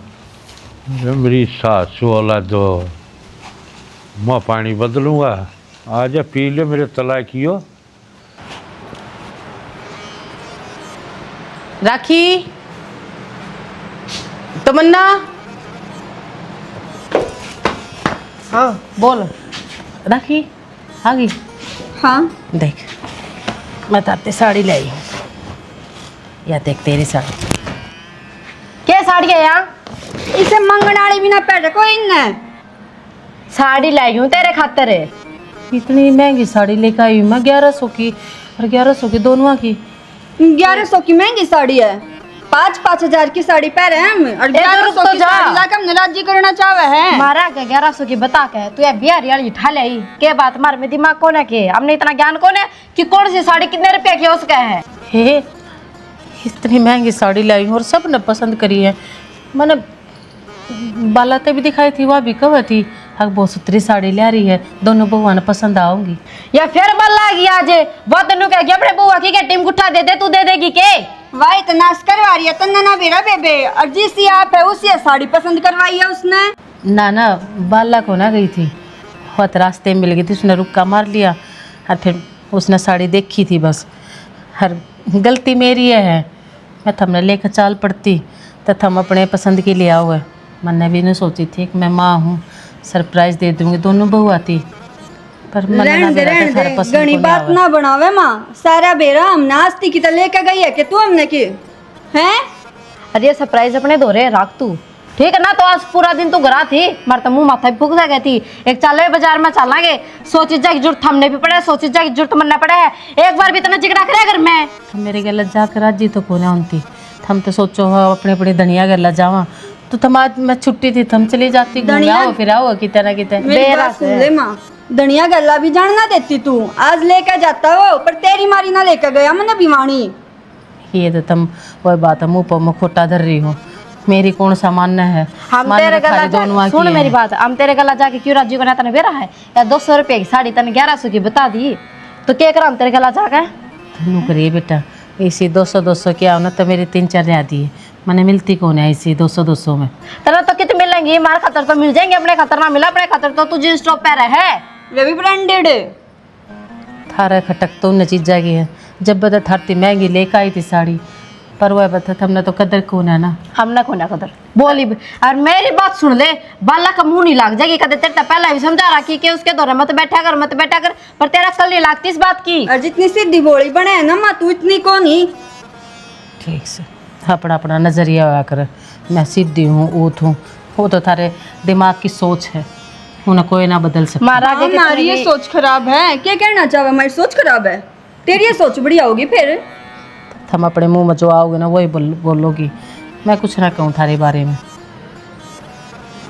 मेरी सासू वाला दो मैं पानी बदलूँगा, आजा पी ले मेरे तलाकियो। राखी, तमन्ना, हाँ बोल। राखी आ गई? हाँ देख मैं ताते साड़ी लाई हूँ, या देख तेरी साड़ी। क्या साड़ी है यहाँ? इसे मंगनाड़ी भी ना पहने कोई ने। साड़ी लाई हूँ तेरे खातिर। इतनी महंगी साड़ी लेकर आई हूँ मैं, 1100 की और 1100 की दोनों की। 1100 की महंगी साड़ी है, 5-5 हजार की साड़ी पहने हम और 1100 तो की जा। साड़ी लाकर हमने राजी करना चाहे है। मारा के 1100 की बता के तू ये बिहारी वाली उठा ले के बात मार में दिमाग कौन है के हमने इतना ज्ञान कौन है कि कौन सी साड़ी कितने रुपए की उसका है। हे इतनी महंगी साड़ी लाई हूँ और सब ने पसंद करी है। मैंने बालाते भी दिखाई थी, वह भी कब थी बहुत सुथरी साड़ी ले रही है, दोनों बहुआ ने पसंद आऊंगी। या फिर बल्ला गया आज वो तेनू कह गया अपने बुआ की टीम गुठा दे दे, तू दे देगी के? वह इतना करवा रही है तन्ना ना बेरा बेबे, और जिसकी आप है उसी साड़ी पसंद करवाई है उसने। ना बाला को ना गई थी, बहुत रास्ते में मिल गई थी, उसने रुक्का मार लिया और फिर उसने साड़ी देखी थी बस। हर गलती मेरी है, मैं थमने लेकर चाल पड़ती तो थम अपने पसंद की लिया हुआ है। मैंने भी नहीं सोची थी कि मैं माँ हूँ, सरप्राइज दे दूंगी, दोनों बहू आती पर रहने दे गणी बात ना बनावे माँ, सारा बेरा हम नास्ती की तो लेके गई है कि तू हमने की हैं। अरे ये सरप्राइज अपने दोरे रख तू, ठीक है ना? तो आज पूरा दिन तू घरा थी, मारता मुंह माथा फूक जा गई थी। एक चले बाजार में चलांगे, सो चीज़ की जरूरत हमने भी पड़ा है, सो चीज़ की जरूरत मनना पड़ा है। एक बार भी इतना जिक्र करे अगर मैं मेरे गला जाकर राजी तो कोने होती, हम तो सोचो अपने अपने धनिया गला जावा तो तुम आज मैं छुट्टी थी, थम चली जाती घूमो फिर आओ कितने ना कितने। मेरी बात सुन ले माँ, धनिया गल्ला भी जानना देती तू, आज लेकर जाता हो पर तेरी मारी ना लेकर गया मैंने भिवानी। ये तो तुम वही बात है, मुँह पर मुँह खोटा धर रही हो, मेरी कौन सा मानना है? हम तेरे गला सुन मेरी बात, हम तेरे गला जाके क्यों राजी को तने बेरा है या 200 रुपये की साड़ी तने 1100 की बता दी तो क्या करा हम तेरे गला जाके? तनु करिए बेटा, इसी 200 क्या हो ना तो मेरी 3-4 आती है, मैंने मिलती कौन है इसी 200 में? तेरा तो कितने मिलेंगी? मार खतर तो मिल जाएंगे, अपने खतर ना मिला, अपने खतर तो तू जींस टॉप पहना है वे भी ब्रांडेड। थारा खटक तो उन चीज़ की है, जब बता थारती महंगी लेकर आई थी साड़ी, पर वह बता हमने तो कदर कौन है ना, हमने कौन है कदर बोली। और मेरी बात सुन ले, बाला का मुंह नहीं लाग जाएगी कदर, तेरे तो पहले भी समझा रखी कि उसके दौरे मत बैठा कर, पर तेरा कल नहीं लागती इस बात की। और जितनी सीधी बोली बने है ना माँ, तू इतनी कौन ही। ठीक से अपना अपना नज़रिया होया कर, मैं सीधी हूँ ऊत हूँ, वो तो थारे दिमाग की सोच है, उन्हें कोई ना बदल सकता। हमारी ये सोच खराब है, क्या कहना चाहे? हमारी सोच खराब है, तेरी ये सोच बढ़िया होगी। फिर हम अपने मुंह में जो आओगे ना वही बोलोगी, मैं कुछ ना कहूँ थारे बारे में।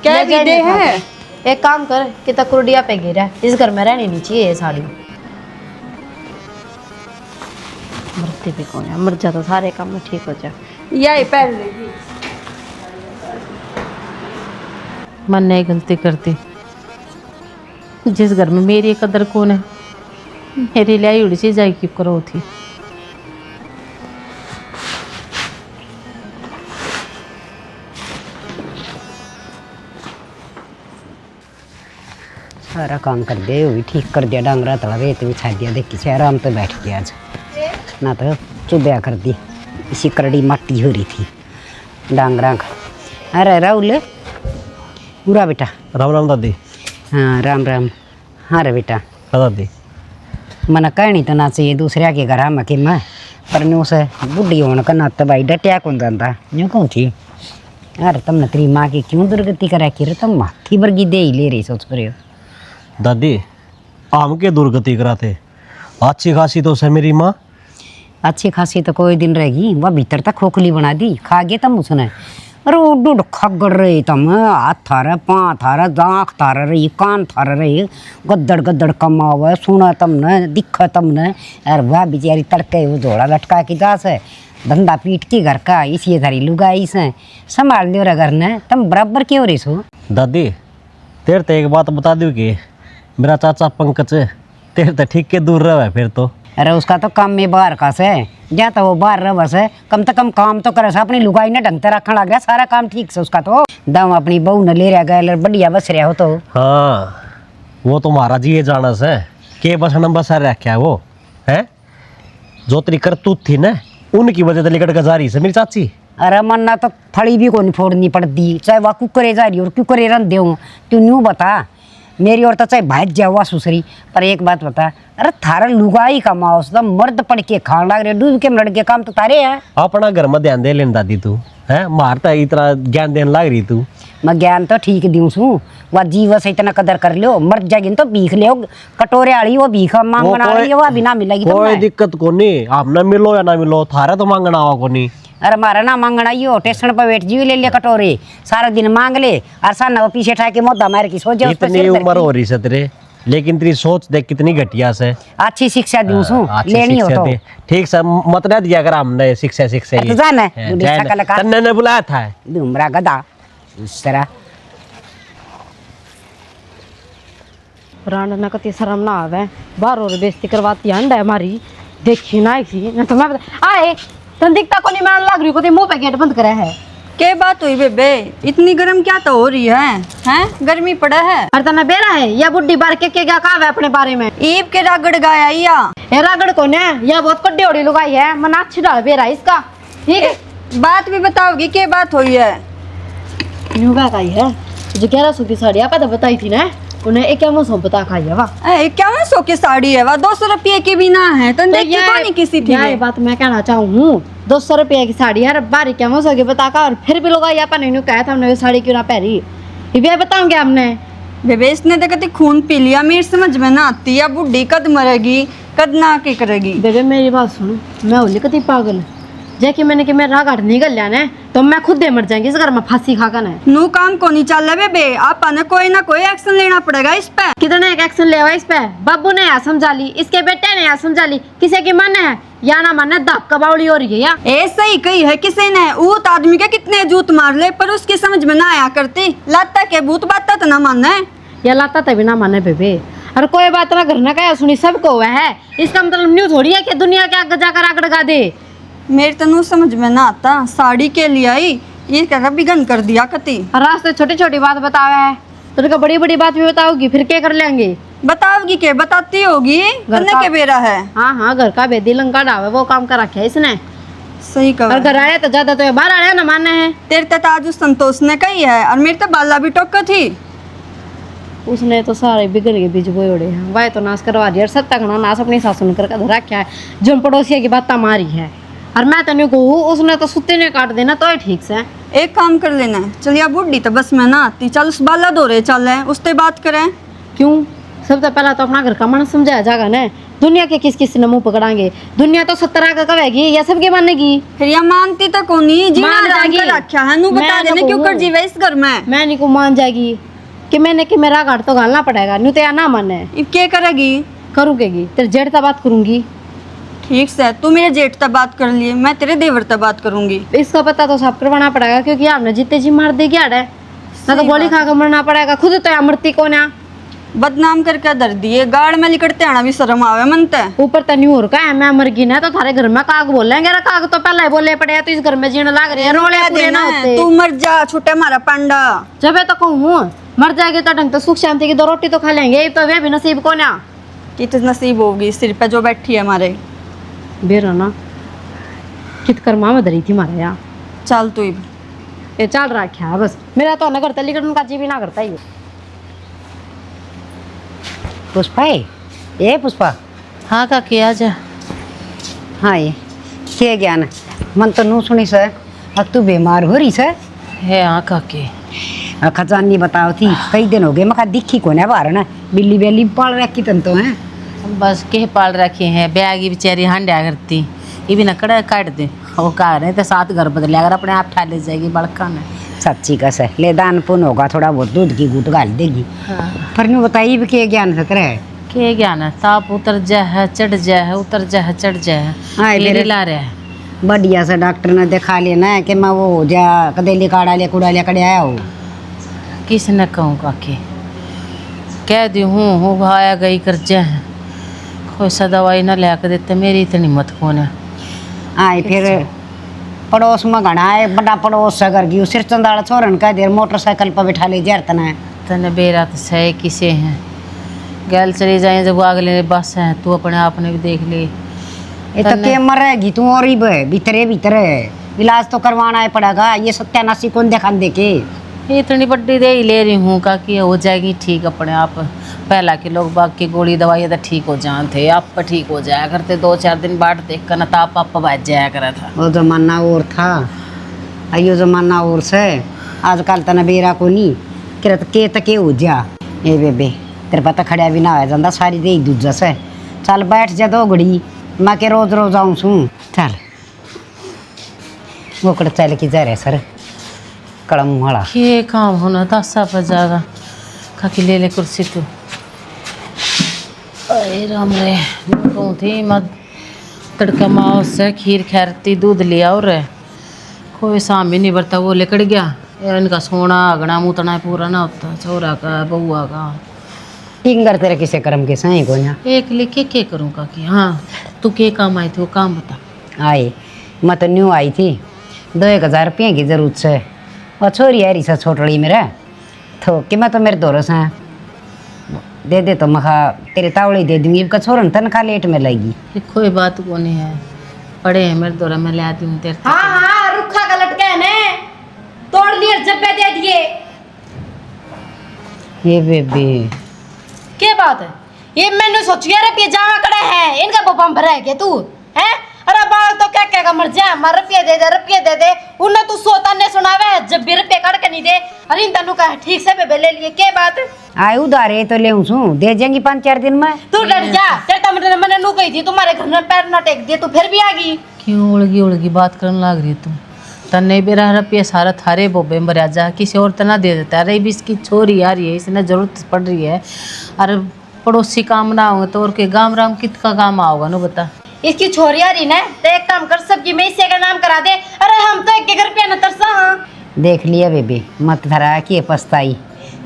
क्या ले जाए विदे नहीं है? खाता। एक काम कर कि तकुरडिया पे गिरा है। इस घर में रहनी नहीं चाहिए ये साड़ी। मरते भी कौन है, मर जा तो सारे काम में ठीक हो जा। यही पहन लेगी। मन नहीं गलती करती, जिस घर में मेरी कदर कौन है, मेरी लाई उड़ी सी जाए की करो थी। सारा काम कर दिया, वो भी ठीक कर दिया, डांगरा तला रेत बिछा दिया, देखी से आराम पे बैठ गया आज, ना तो चुबया कर दी, इसी करड़ी माटी हो रही थी डांगरा का। अरे राहुल पूरा बेटा। राम राम दादी। हाँ राम राम। हाँ रे बेटा। हाँ दादी। मना कहनी तो ना चाहिए दूसरे के घर में कि मैं पर न्यू से बुढ़ी होने का नाते भाई डटिया कौन जाता यूँ कौन थी। अरे तुमने तेरी माँ की क्यों दुर्गति करा कि तुम माथी वर्गी दे ही ले रही सोच रहे हो। दादी आम के दुर्गति कराते, अच्छी खासी तो है मेरी माँ। अच्छी खासी तो कोई दिन रहेगी, वह भीतर तक खोखली बना दी, खा गए तुम उसने। अरे वो डुड खगड़ रहे तुम, हाथ थारा पाँ थारा दाँख थारा रही, कान थारा रही, गद्दड़ गद्दड़ कमा हुआ है, सुना तुमने दिखा तुमने। अरे वह बेचारी तड़के वो जोड़ा लटका की दास है, धंधा पीट के घर का, इसी थारी लुगाई से संभाल लियो रे घर ने, तुम बराबर क्यों रही सो। दादी तेरे तो एक बात बता दूँ कि मेरा चाचा पंकज तेरे तो ठीक के दूर रहा है फिर तो। अरे उसका तो काम में बाहर का से, जा तो वो बाहर रह बस, कम से कम काम तो करे, अपनी लुगाई ने ढंग से रखने लग गया, सारा काम ठीक से उसका तो दम अपनी बहू ने ले रहा गया, बढ़िया बस रहा हो तो। हाँ वो तो महाराज जी ये जाना से के बस नंबर सर रखा है वो है, जो तेरी करतूत थी ना उनकी वजह से लिकट गजारी से मेरी चाची। अरे मन्ना तो फड़ी भी को नहीं फोड़नी पड़ती, चाहे वह कुकरे जा रही और कुकरे रन दे तू न्यू बता मेरी और तो चाहे भाज जावा सुसरी। पर एक बात बता, अरे थारा लुगाई का माउस तो मर्द पड़ के खान लग रहे, डूब के मर के काम तो तारे है। अपना घर में ध्यान दे लेन दादी तू है, मारता इतना ज्ञान देने लग रही तू। मैं ज्ञान तो ठीक दूँ सू, वह जीव से इतना कदर कर लियो, मर जाएगी तो भीख ले कटोरे आड़ी, वो भीख मांगना रही है, वो अभी ना मिलेगी तो कोई दिक्कत को नहीं, आप ना मिलो या ना मिलो थारा तो मांगना हुआ को नहीं। अरे मारा ना मांगना यो स्टेशन पर बैठ जी ले लिया कटोरे, सारा दिन मांग ले और साना वो पीछे ठा के मोदा मार की सो जाओ। इतनी उम्र हो रही है तेरे, लेकिन तेरी सोच देख कितनी घटिया से। अच्छी शिक्षा दूँ सू, अच्छी लेनी हो शिक्षा तो दे। ठीक से मत ना दिया कर हमने शिक्षा शिक्षा तो जाना है, तू देख सकल का। तन्ने ने बुलाया था डूमरा गधा इस तरह। प्राण न कति शर्म ना आवे, बाहर और बेइज्जती करवाती अंडा हमारी, देखी ना ऐसी न तो मैं आए तन दिखता को नहीं, मैं लग रही को ते मुंह पे गेट बंद करे है। क्या बात हुई बेबे, इतनी गर्म क्या तो हो रही है? हैं गर्मी पड़ा है? अरे तना बेरा है या बुड्ढी बार के क्या कहा है अपने बारे में? ईब के रागड़ गाया या ये रागड़ कौन है? यह बहुत कड्डी ओड़ी लुगाई है, मन अच्छी डाल बेरा इसका। ठीक है बात भी बताओगी, क्या बात हुई है? नुगा का ही है जो 1100 की साड़ी आपा तो बताई थी ना, उन्हें 5100 बता खाई है वाह। 5100 की साड़ी है वाह, 200 रुपये की भी ना है तो देखी तो नहीं किसी थी। ये बात मैं कहना चाहूँ, 200 रुपये की साड़ी है, बारी 5100 की बता का, और फिर भी लोग आपा ने कहा था हमने ये साड़ी क्यों ना पहनी, ये बताऊंगे हमने। बेबे इसने तो कभी खून पी लिया, मेरी समझ में ना आती है, बुढ़ी कद मरेगी कद ना के करेगी। बेबे मेरी बात सुनो, मैं होली कती पागल जैकि मैंने कि मेरा रागाट निकल लिया ना तो मैं खुद दे मर जाएंगी इस घर में फांसी खाकर है। नू काम को नहीं चल रहा बेबे, आपा ने कोई ना कोई एक्शन लेना पड़ेगा इस पे। कितने एक एक्शन लेवा इस पे? बाबू ने यहाँ समझा ली, इसके बेटे ने यहाँ समझा ली, किसी की मन है या ना मन है दाप कबावड़ी हो रही है या ऐसा ही कही है किसी ने, ऊत आदमी के कितने जूत मार ले पर उसकी समझ में ना आया करती, लाता के भूत बात तो ना माने या लाता तभी ना माने बेबे। और कोई बात ना घर ना कहा सुनी सबको हुआ है, इसका मतलब न्यूज थोड़ी है कि दुनिया के आगे जाकर आग लगा दे। मेरे तनु समझ में ना आता, साड़ी के लिए आई ये क्या बिगन कर दिया कति। और रास्ते छोटी छोटी बात बतावे है तो उनका बड़ी बड़ी बात भी बताओगी, फिर क्या कर लेंगे? बताओगी के बताती होगी, करने के बेरा है। हाँ हाँ घर का बेदी लंका डावे वो काम कर रखा है इसने। सही और कहा। घर आया तो ज्यादा तो बाहर आया ना मानना है। तेरे तक आज उस संतोष ने कही है और मेरे तो बाला भी टोक थी। उसने तो सारे बिगड़ के बीज बोए उड़े हैं, वह तो नाश करवा दिया, सत्ता का नाश अपनी सासू ने करके धरा क्या है, जो पड़ोसिया की बात मारी है। और मैं तो नहीं कहूँ, उसने तो सुत्ते ने काट देना तो ठीक से। एक काम कर लेना, चलिए बुढ़ी तो बस मैं ना आती, चल उस बाला दौरे चल है उससे बात करें। क्यों? सबसे पहला तो अपना घर का मन समझाया जाएगा ना, दुनिया के किस किस ने मुंह पकड़ांगे? दुनिया तो 70 का कहेगी या सबके मानेगी। फिर या मानती तो कोनी जी मान ना जाएगी। रखा है नु बता मैं देने तो क्यों कर कहूँ। जीवे इस घर में। मैं नहीं को मान जाएगी कि मैंने कि मेरा घाट तो घालना पड़ेगा, नहीं तो या ना माने अब क्या करेगी? करूँगी तेरे जेठ तक बात करूंगी। ठीक से तू मेरे जेठ तक बात कर लिए, मैं तेरे देवर तक बात करूंगी। इसका पता तो सब करवाना पड़ेगा क्योंकि आपने जितने जी मार देगी आड़े ना तो गोली खा कर मरना पड़ेगा। खुद तो मरती को ना बदनाम करके दर दिए गाड़ में लिकड़ते आना भी शर्म आवे मनते। ऊपर तनी और का है मैं मर गई ना तो थारे घर में काग बोलेंगे। अरे काग तो पहले ही बोले पड़े तो इस घर में जीने लाग रहे हैं रोले पूरे ना होते। तू मर जा छोटे मारा पांडा। जब तो कहूँ मर जाएगी तो ढंग तो सुख शांति की 2 रोटी तो खा लेंगे। तो वे भी नसीब को ना कि तो नसीब होगी सिर पे जो बैठी है हमारे। बेरो ना कित कर माँ में धरी थी मारे यहाँ चल तू ही ये चल रखा है बस। मेरा तो ना करता लेकिन उनका जी भी ना करता ही। पुष्पा ये पुष्पा हाँ काकी आ जा। हाँ ये के ज्ञान मन तो नू सुनी से अब तू बीमार हो रही से है हाँ काकी। खजानी बताओ थी कई दिन हो गए मखा दिखी को ना बाहर ना बिल्ली बेली पाल रखी तन तो है। बस के पाल रखे हैं बैगी बेचारी हांडा करती ये भी नकड़ा काट दे वो कह रहे तो 7 घर बदले अगर अपने आप ठा ले जाएगी बड़का ने। सच्ची कस है ले दान पुण्य होगा थोड़ा बहुत दूध की गुट गाल देगी। पर नु बताइए भी के ज्ञान से करे के ज्ञान है ताप उतर जा है चढ़ जा है उतर जा है चढ़ जा है हाँ, मेरे मेरे- ला रहा है। बढ़िया से डॉक्टर ने दिखा लेना है कि मैं वो हो जा कदेली काड़ा ले कुड़ा ले कड़े आया हो। किसने कहूँ काकी कह दी हूँ आया गई कर जा है कोई सा दवाई ना ला के देते मेरी इतनी मत कौन है। आए फिर पड़ोस में घना है बड़ा पड़ोस से कर गई सिर चंदाड़ा छोरन का देर मोटरसाइकिल पर बैठा ले जरतना है। तने बेरा तो सही किसे हैं गैल चली जाए जब अगले बस है तू अपने आप ने भी देख ले। ये तो के मरेगी तू और ही भीतरे भीतरे इलाज तो करवाना है पड़ेगा। ये सत्यानाशी कौन देखा देखे इतनी बड़ी दे ही ले रही हूँ काकी हो जाएगी ठीक अपने आप। पहला के लोग बाग की गोली दवाई तो ठीक हो जान थे आप पर ठीक हो जाया करते 2-4 दिन बाद देख कर ना आप बच जाया करा था। वो जमाना और था अयो जमाना और से आजकल तना बेरा को नहीं किरत के तके हो जा। ए बेबे तेरे पता खड़ा भी ना हो जाता सारी दे एक दूजा से। चल बैठ जा 2 घड़ी मैं के रोज रोज आऊँ सू चल वो कड़ चल के जा रहे सर कड़म वाला ये काम होना था सब जाएगा काकी ले ले कुर्सी तू। अरे राम रे कहूँ थी मत तड़का माओ से खीर खैरती दूध लिया और कोई सामी नहीं बरता वो लेकड़ गया यार इनका सोना अगना मुतना पूरा ना होता छोरा का बउआ का। फिंगर तेरे किसे कर्म के सही को ना एक लिखे के करूँ काकी। हाँ तू के काम आई थी वो काम बता। आए मैं तो न्यू आई थी 2-1 रुपये की जरूरत से और छोरी है रिसा छोटड़ी मेरा तो कि मैं तो मेरे दोरस हैं दे दे तो मखा तेरे तावड़ी दे दूंगी का छोरन तनख्वाह लेट में लगेगी। ये कोई बात को नहीं है पड़े हैं मेरे दौरा मैं ले आती हूँ तेरे हाँ हाँ रुखा का लटका है ने तोड़ लिए जब्बे दे दिए। ये बेबी क्या बात है ये मैंने सोचिए रुपये जावा कड़े हैं इनका बम भरा है क्या तू है। अरे बाल तो क्या क्या मर जा मार रुपये दे दे उन्हें तू सोता ने सुनावे है जब भी रुपये काट के नहीं दे। अरे इन तनु का ठीक से बेबे ले लिए क्या बात आए उधारे तो ले सू दे जाएंगी 5-4 दिन में। तू डर जा तेरे मैंने नू कही थी तुम्हारे घर में पैर ना टेक दिए तू फिर भी आ गई। क्यों उड़गी बात करने लग रही तुम तन्ने बेरा रुपये सारा थारे बोबे मरा जा किसी और तना दे देता है। अरे भी इसकी छोरी आ रही है इसने जरूरत पड़ रही है। अरे पड़ोसी काम ना होगा तो और के गाँव राम कित का काम आओगा ना बता। इसकी छोरी आ रही ना तो एक काम कर सब्जी में इसे का नाम करा दे। अरे हम तो एक रुपया न तरसा। हाँ देख लिया बेबी मत धरा कि पछताई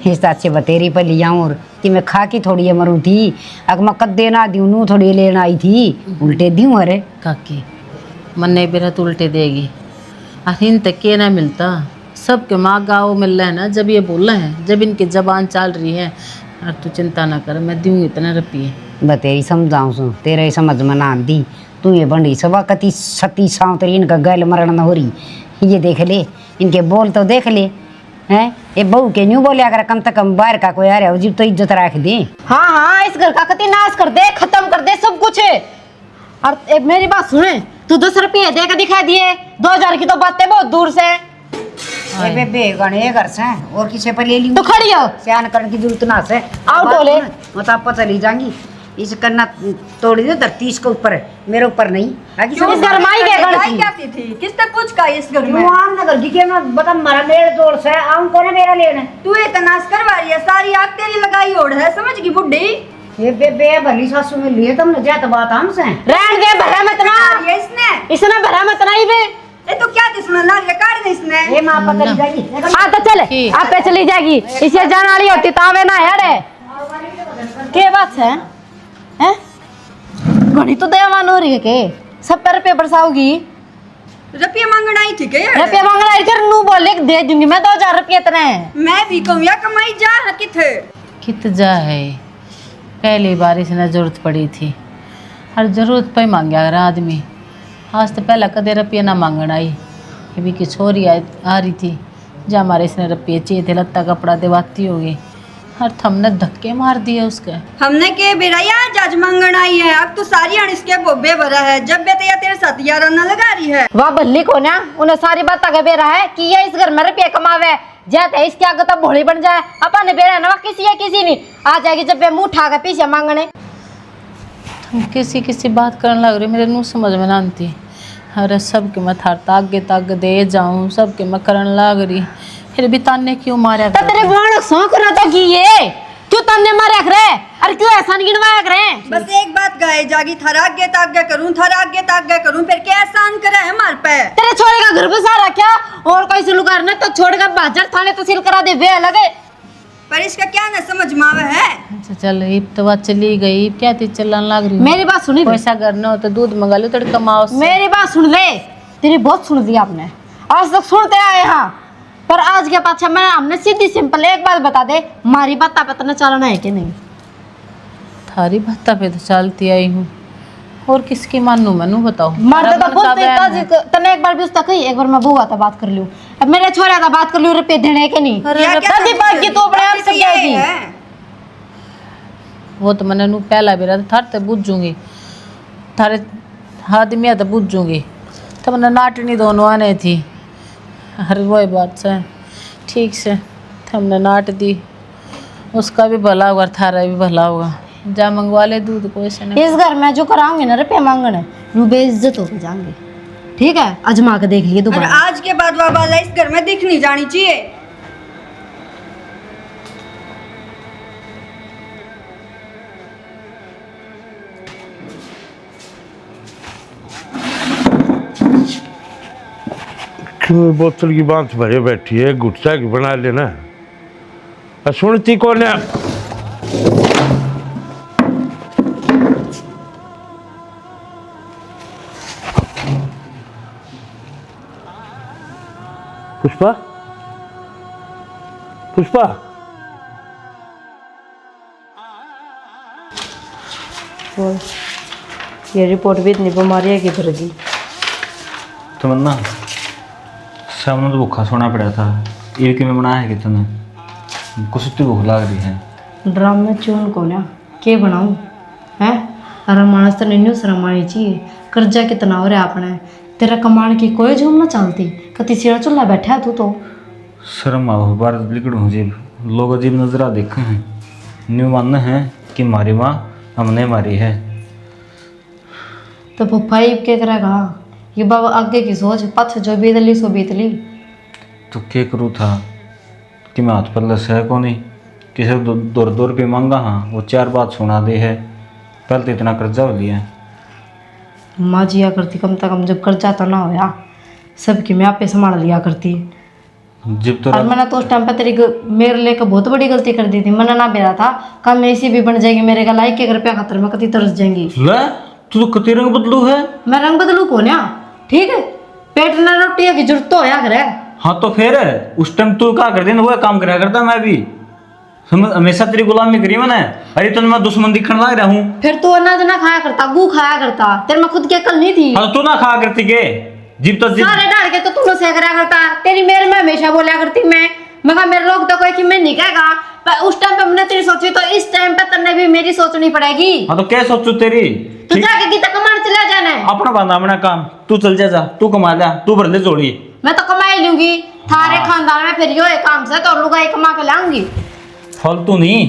इस अच्छे बतेरी पर लिया और कि मैं खा की थोड़ी मरूँ थी अगर मैं कद्दे ना दूँ नू थोड़ी लेना आई थी उल्टे दूँ। अरे काकी मन्ने बेरा तो उल्टे देगी अहिन तक के ना मिलता सबके माँ गाँव मिल रहा है ना जब ये बोल रहे हैं जब इनकी जबान चल रही है। और तू चिंता ना कर मैं दूँ इतना रुपये बतेरी समझाऊँ सू तेरे समझ में ना दी तू ये बंडी सवा कति सती सावतरी इनका गैल मरण न हो रही। ये देख ले इनके बोल तो देख ले हैं ये बहू के न्यू बोले अगर कम से कम बाहर का कोई आ रहा हो जीव तो इज्जत रख दे। हाँ हाँ इस घर का कति नाश कर दे खत्म कर दे सब कुछ। और एक मेरी बात सुने तू 10 रुपये दे के दिखा दिए 2000 की तो बातें बहुत दूर से। ये बेबे गणे घर से और किसी पर ले ली तो खड़ी हो सियान करने की जरूरत ना से आओ टोले। मैं तो आप चली जाऊंगी इस करना तोड़ दो धरती इसके ऊपर है, मेरे ऊपर नहीं। आगे क्यों समझ घर माई के गण लड़ाई क्या थी? किसने पूछ का इस घर में? क्यों आम ना घर की के मैं बता मारा मेरे जोड़ से आम को ना मेरा लेना। तू इतना करवा रही है, सारी आग तेरी लगाई ओढ़ है, समझ गई बुड्ढी? ये बे भली सासू में लिए तुमने जात बात हमसे रहन दे भरा मत ना, ये इसने भरा मत ना बे। ये तो क्या सुना ना काट दे इसने। ये मां पता चली जाएगी। हाँ तो चल आप पे चली जाएगी, इसे जान वाली होती तावे ना यार। के बात है हैं? घड़ी तो दयावान हो रही है के सब पर रुपये बरसाओगी। रुपये मांगना ही थी क्या? रुपये मांगना इधर नू बोले कि दे दूंगी मैं 2000 रुपये इतने। मैं भी कहूँ या कमाई जा किथे कित जा है। पहली बार इसने जरूरत पड़ी थी, हर जरूरत पे मांगया अगर आदमी। आज तो पहला कदे रुपये ना मांगना आई। ये भी कि छोरी आ रही थी, जा हमारे इसने रुपये चाहिए थे, लत्ता कपड़ा दिवाती होगी। हर थमने धक्के मार दिए उसके। हमने के बेराया जज मांगना आई है, अब तो सारी अण इसके बोबे भरा है। जब बेटे तेरे साथ यार ना लगा रही है। वाह बल्ली को ना उन्हें सारी बात आगे बेरा है कि ये इस घर में रुपये कमावे जाते इसके आगे तो भोली बन जाए। अपन बेरा ना किसी है किसी नहीं आ जाएगी जब वे मुंह उठा के पीछे मांगने। तुम किसी बात करने लग रही, मेरे मुँह समझ में ना आती। अरे सबके मैं थार तागे दे जाऊं, सबके मैं करने लग रही, फिर भी ताने क्यों मारा? तो तेरे बाण सौंक रहा था कि ये क्यों तन्ने मारे करे? अरे क्यों ऐसा नहीं गिनवाया करे? बस एक बात गाए जागी, थारा आगे तागे करूं, थारा आगे तागे करूं, फिर क्या एहसान करे हमार पे? तेरे छोरे का घर बसा रखा और कोई सुलूकार ने तो छोड़ कर बाजार थाने तहसील करा दे वे लगे। पर इसका क्या न समझ में आवे है? अच्छा चल, इब तो बात चली गई, इब क्या थी चलाने लग रही? मेरी बात सुनी, पैसा करना हो तो दूध मंगा लो, तड़का माओ से। मेरी बात सुन ले, तेरी बहुत सुन दी आपने, आज तक सुनते आए हाँ, पर आज के पाछा मैं हमने सीधी सिंपल एक बात बता दे, मारी बात पता चलना है कि नहीं? थारी बात पे तो चलती आई हूँ, और किसकी मानू मैनू बताओ। मर्द तो मेरा मन का बयान है। बोलते तने एक बार भी उसका कही, एक बार मैं बुआ था बात कर लूं, अब मेरे छोरे का बात कर लूं रुपये देने के नहीं। तभी बात की तो अपने आप से कहेगी। वो तो मैंने नू पहला बेरा थार ते बुझूंगी, थारे आदमी तो बुझूंगी, तो मैंने नाटनी दोनों आने थी। हर वही बात से ठीक से हमने नाट दी, उसका भी भला होगा, थारा भी भला होगा। जा मंगवा ले दूध को ऐसे नहीं। इस घर में जो कराऊंगी ना रुपये मांगने रू बेइज्जत होकर जाएंगे, ठीक है? अजमा के देख लिए और दोबारा। आज के बाद वह बाला इस घर में दिख नहीं जानी चाहिए। क्यों बोतल की बांस भरे बैठी है, गुस्सा की बना लेना। सुनती कौन है? पुष्पा, पुष्पा, ये रिपोर्ट भी इतनी बीमारी की तरह की। तमन्ना, सामने तो भूखा सोना पड़ा था, ये कि मैं बनाया है कि तूने कुछ तो भूख लग रही है। ड्रामे चून को ना के बनाऊं है? अरे मानस तो नहीं शर्मानी चाहिए, कर्जा कितना हो रहा है अपने, तेरा कमाने की कोई झूम ना चलती, कति सिरा चुल्ला बैठा है तू तो। शर्म आओ, बार लिकड़ू जीव, लोग अजीब नजरा देखे हैं, न्यू मानना है कि मारी माँ हमने मारी है। तो पप्पा ये क्या करेगा? ये बाबा आगे की सोच, पाछ जो बीतली सो बीतली। तो क्या करूँ था कि मैं हाथ पर लस है को नहीं, किसी दो रुपये मांगा, हाँ वो 4 बात सुना दे है, पहले तो इतना कर्जा हो लिया। माँ जिया करती कम से कम, जब कर्जा तो ना होया सबकी मैं आपे संभाल लिया करती। जब तो और मैंने तो उस टाइम पे मेरे लिए बहुत बड़ी गलती कर दी थी। मैंने ना बेरा था कल मैं इसी भी बन जाएगी मेरे का लाइक के रुपया खातर मैं कति तरस जाएंगी। ले तू तो कति रंग बदलू है। मैं रंग बदलू को ना, ठीक है? पेट न रोटी की जरूरत तो होया करे। हाँ तो फिर उस टाइम तू क्या कर देना, वो काम कराया करता मैं भी, समझ, हमेशा तेरी गुलामी करी मैंने। अरे तो मैं दुश्मन दिखने लग रहा हूँ। फिर तू अनाज ना खाया करता, गू खाया करता, तेरे में खुद की अकल नहीं थी। हाँ तो तू ना खाया करती के जीप तो जीप। सारे डाल के तो तू से करा करता, तेरी मेरे में हमेशा बोला करती मैं कहा मेरे लोग तो कोई कि मैं नहीं कहेगा, पर उस टाइम पे मैंने तेरी सोची तो इस टाइम पे तन्ने भी मेरी सोचनी पड़ेगी। हाँ तो क्या सोचू तेरी? तू जाके गीता कमाने चला जाना है। अपना बांधा अपना काम, तू चल जा, तू कमा जा, तू भर ले जोड़ी। मैं तो कमा ही लूंगी, थारे खानदान में फिर यो काम से तो लुगाई कमा के लाऊंगी। फालतू नहीं,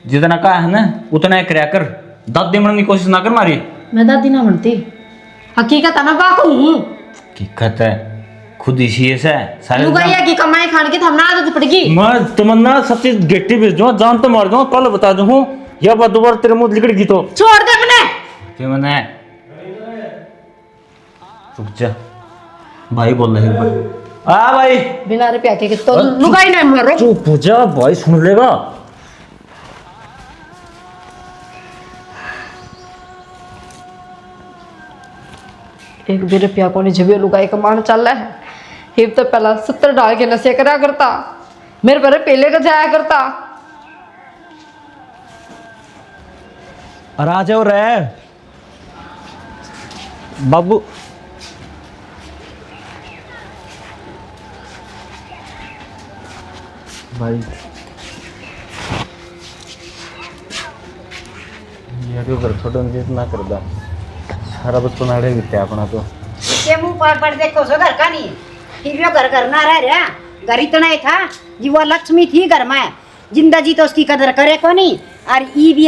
जितना कहा है ना उतना कराया कर, दादी बनने की कोशिश ना कर मारी। मैं दादी ना बनती, हकीकत है मैं बाकू हूँ। हकीकत है खुद इसी है सारे लुगाइया की कमाई खाने की थमना आदत पड़ेगी। मैं तमन्ना सब चीज गेटी भेज दूंगा, जान तो मार दूंगा, कल बता दूं यह बात दोबारा तेरे मुंह निकलेगी तो छोड़ दे अपने। क्या मैंने रुक जा, भाई बोल रहे हैं। हाँ भाई बिना रुपया के तो लुगाई नहीं मारो। चुप हो जा, भाई सुन लेगा। एक भी रुपया को नहीं जब लुगाई कमाना चल रहा है। हिब तो पहला 70 डाल के नशे करा करता, मेरे पर पहले का जाया करता। और आ जाओ रे बाबू। भाई ये तो कर छोटे ना कर दा, सारा बचपन आड़े बीते अपना तो। ये मुंह पर देखो सो घर का नहीं, फिर भी घर घर ना रह रहा। घर इतना ही था जी, वो लक्ष्मी थी घर में, जिंदगी तो उसकी कदर करे को नहीं। और ई भी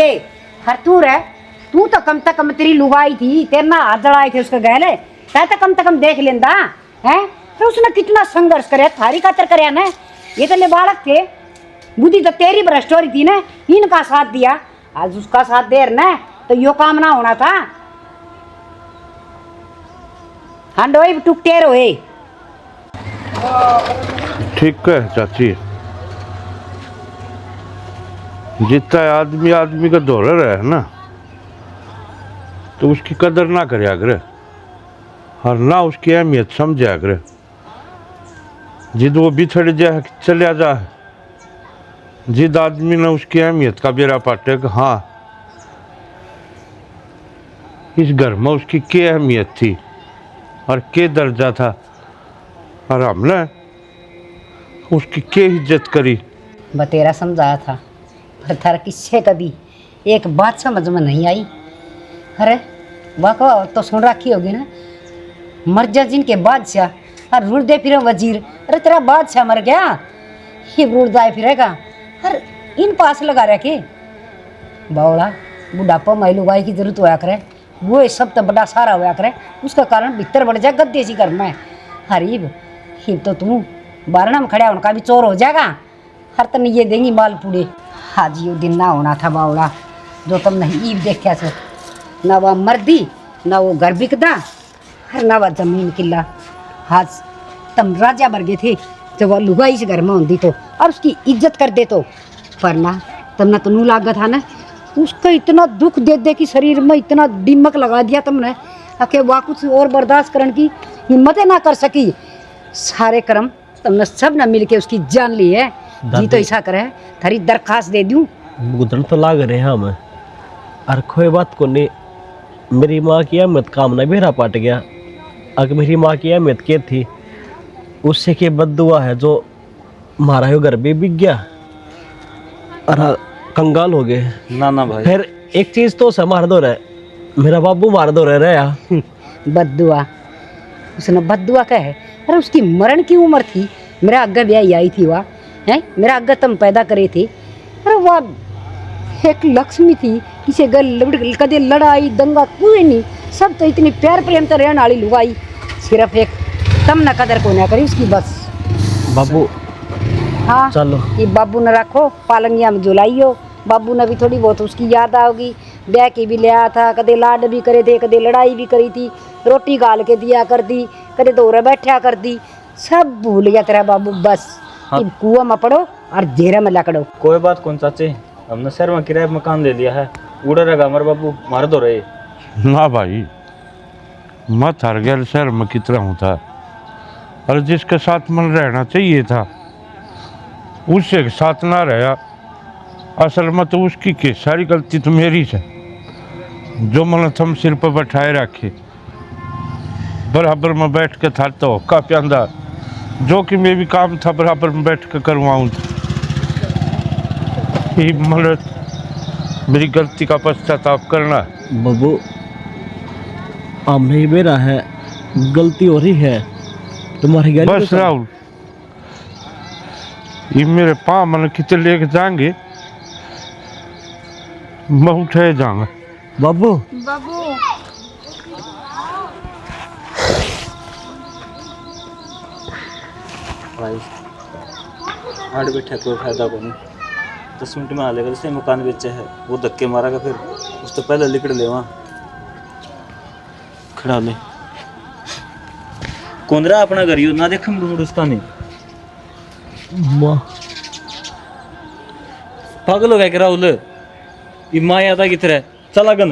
हर तू रह, तू तो कम से कम तेरी लुगाई थी, तेरे ना हाथ जड़ाए थे उसके गहले, तै तो कम से कम देख लेंदा है। तो उसने कितना संघर्ष करे, थारी खातर करे ना। ये तो ले बालक थे, बुद्धि तो तेरी भ्रष्ट हो रही थी ना, इनका साथ दिया, आज उसका साथ देर ना तो यो काम ना होना था। हंडोई टुकटेर होए। ठीक है चाची, जितना आदमी आदमी का दौरा रहे ना तो उसकी कदर ना करे करे और ना उसकी अहमियत समझा करे। जिद वो बिछड़ जाए चलिया जाए, जिद आदमी ने उसकी अहमियत का बेरा पाटे कि हाँ इस घर में उसकी क्या अहमियत थी और क्या दर्जा था, और हमने उसकी क्या इज्जत करी। बतेरा समझाया था, पर थारा किससे कभी एक बात समझ में नहीं आई। अरे वाको तो सुन रखी होगी ना, मर्जा जिनके बादशाह और रुड़दे फिरे वजीर। अरे तेरा बादशाह मर गया, ये रुड़दाए फिरेगा। अरे इन पास लगा रखे बावड़ा, बुढ़ापा महिलुगाई की जरूरत होया करे, वो सब तो बड़ा सारा होया करे, उसका कारण भीतर बढ़ जाए गद्दे सी घर में। हरीब हिब तो तू बारणा में खड़ा उनका भी चोर हो जाएगा। हर तन ये देंगी माल पूड़े। आज यो दिन ना होना था बावड़ा, जो तुम नहीं ईब देखा सो, ना वह मर्दी ना वो घर बिकदा, हर ना वह जमीन किला। आज तुम राजा बन गए थे जब वह लुगाई से घर में होती तो, और उसकी इज्जत कर दे तो। पर ना तुमने तो नू लागा था ना, उसका इतना दुख दे दे कि शरीर में इतना दिमक लगा दिया तुमने, आके वह कुछ और बर्दाश्त करने की हिम्मत ना कर सकी। सारे कर्म तुमने सब ना मिल के उसकी जान ली है। जी तो ऐसा करे थारी दरखास्त दे दूं। गुदन तो लाग रहे हैं हमें, और कोई बात को नहीं। मेरी माँ की अहमियत काम ना बेरा पाट गया। अगर मेरी माँ की अहमियत क्या थी, उससे के बददुआ है जो मारा हो घर भी बिक गया और कंगाल हो गए। ना ना भाई, फिर एक चीज तो से मार दो रहे, मेरा बाबू मार दो रहे या बद्दुआ, उसने बद्दुआ कहे। अरे उसकी मरण की उम्र थी, मेरा अग्गा ब्याह आई थी वह है, मेरा अग्गा तुम पैदा करे थे। अरे वह एक लक्ष्मी थी, किसी गल कदे लड़ाई दंगा कोई नहीं, सब तो इतनी प्यार प्रेम तो रहने वाली लुगाई। सिर्फ एक तम न कदर को ना करी उसकी बस। बाबू हाँ चलो, ये बाबू ने रखो पालंगिया में जुलाइयो, बाबू ने भी थोड़ी बहुत उसकी याद आओगी। ब्याह की भी ले आया था, कदे लाड भी करे थे, कदे लड़ाई भी करी थी, रोटी गाल के दिया कर दी, कदे दोरे बैठा कर दी, सब भूल गया तेरा बाबू बस। हाँ। कुआं में पड़ो और जेरा में लकड़ो। कोई बात कौन चाचे, हमने शहर में किराए मकान ले लिया है, उड़ा रहेगा हमारे बाबू, मार दो रहे। ना भाई, मत हर गया शहर में कितना होता, और जिसके साथ मन रहना चाहिए था उससे साथ ना रहा। असल में तो उसकी के सारी गलती तो मेरी है, जो मन थम सिर पर बैठाए रखे, बराबर में बैठ के था तो का प्यांदा, जो कि मैं भी काम था बराबर में बैठ के करवाऊँ। मतलब मेरी गलती का पश्चाताप करना। बाबू हमने ही बेरा है, गलती हो रही है तुम्हारी गलती। बस राहुल, ये मेरे पाँव मन कितने लेके जाएंगे, मैं उठे जाऊंगा। बाबू बाबू भाई हार्ड बैठा कोई फायदा को नहीं, 10 मिनट में आ लेगा। जैसे मकान बेचे है वो धक्के मारेगा, फिर उस तो पहले लिकड़ ले वहाँ खड़ा ले। कौन रहा अपना घर यू ना देखा मुड़ उसका नहीं, पागल हो गया कि राहुल, ये माँ यादा की तरह चला गन।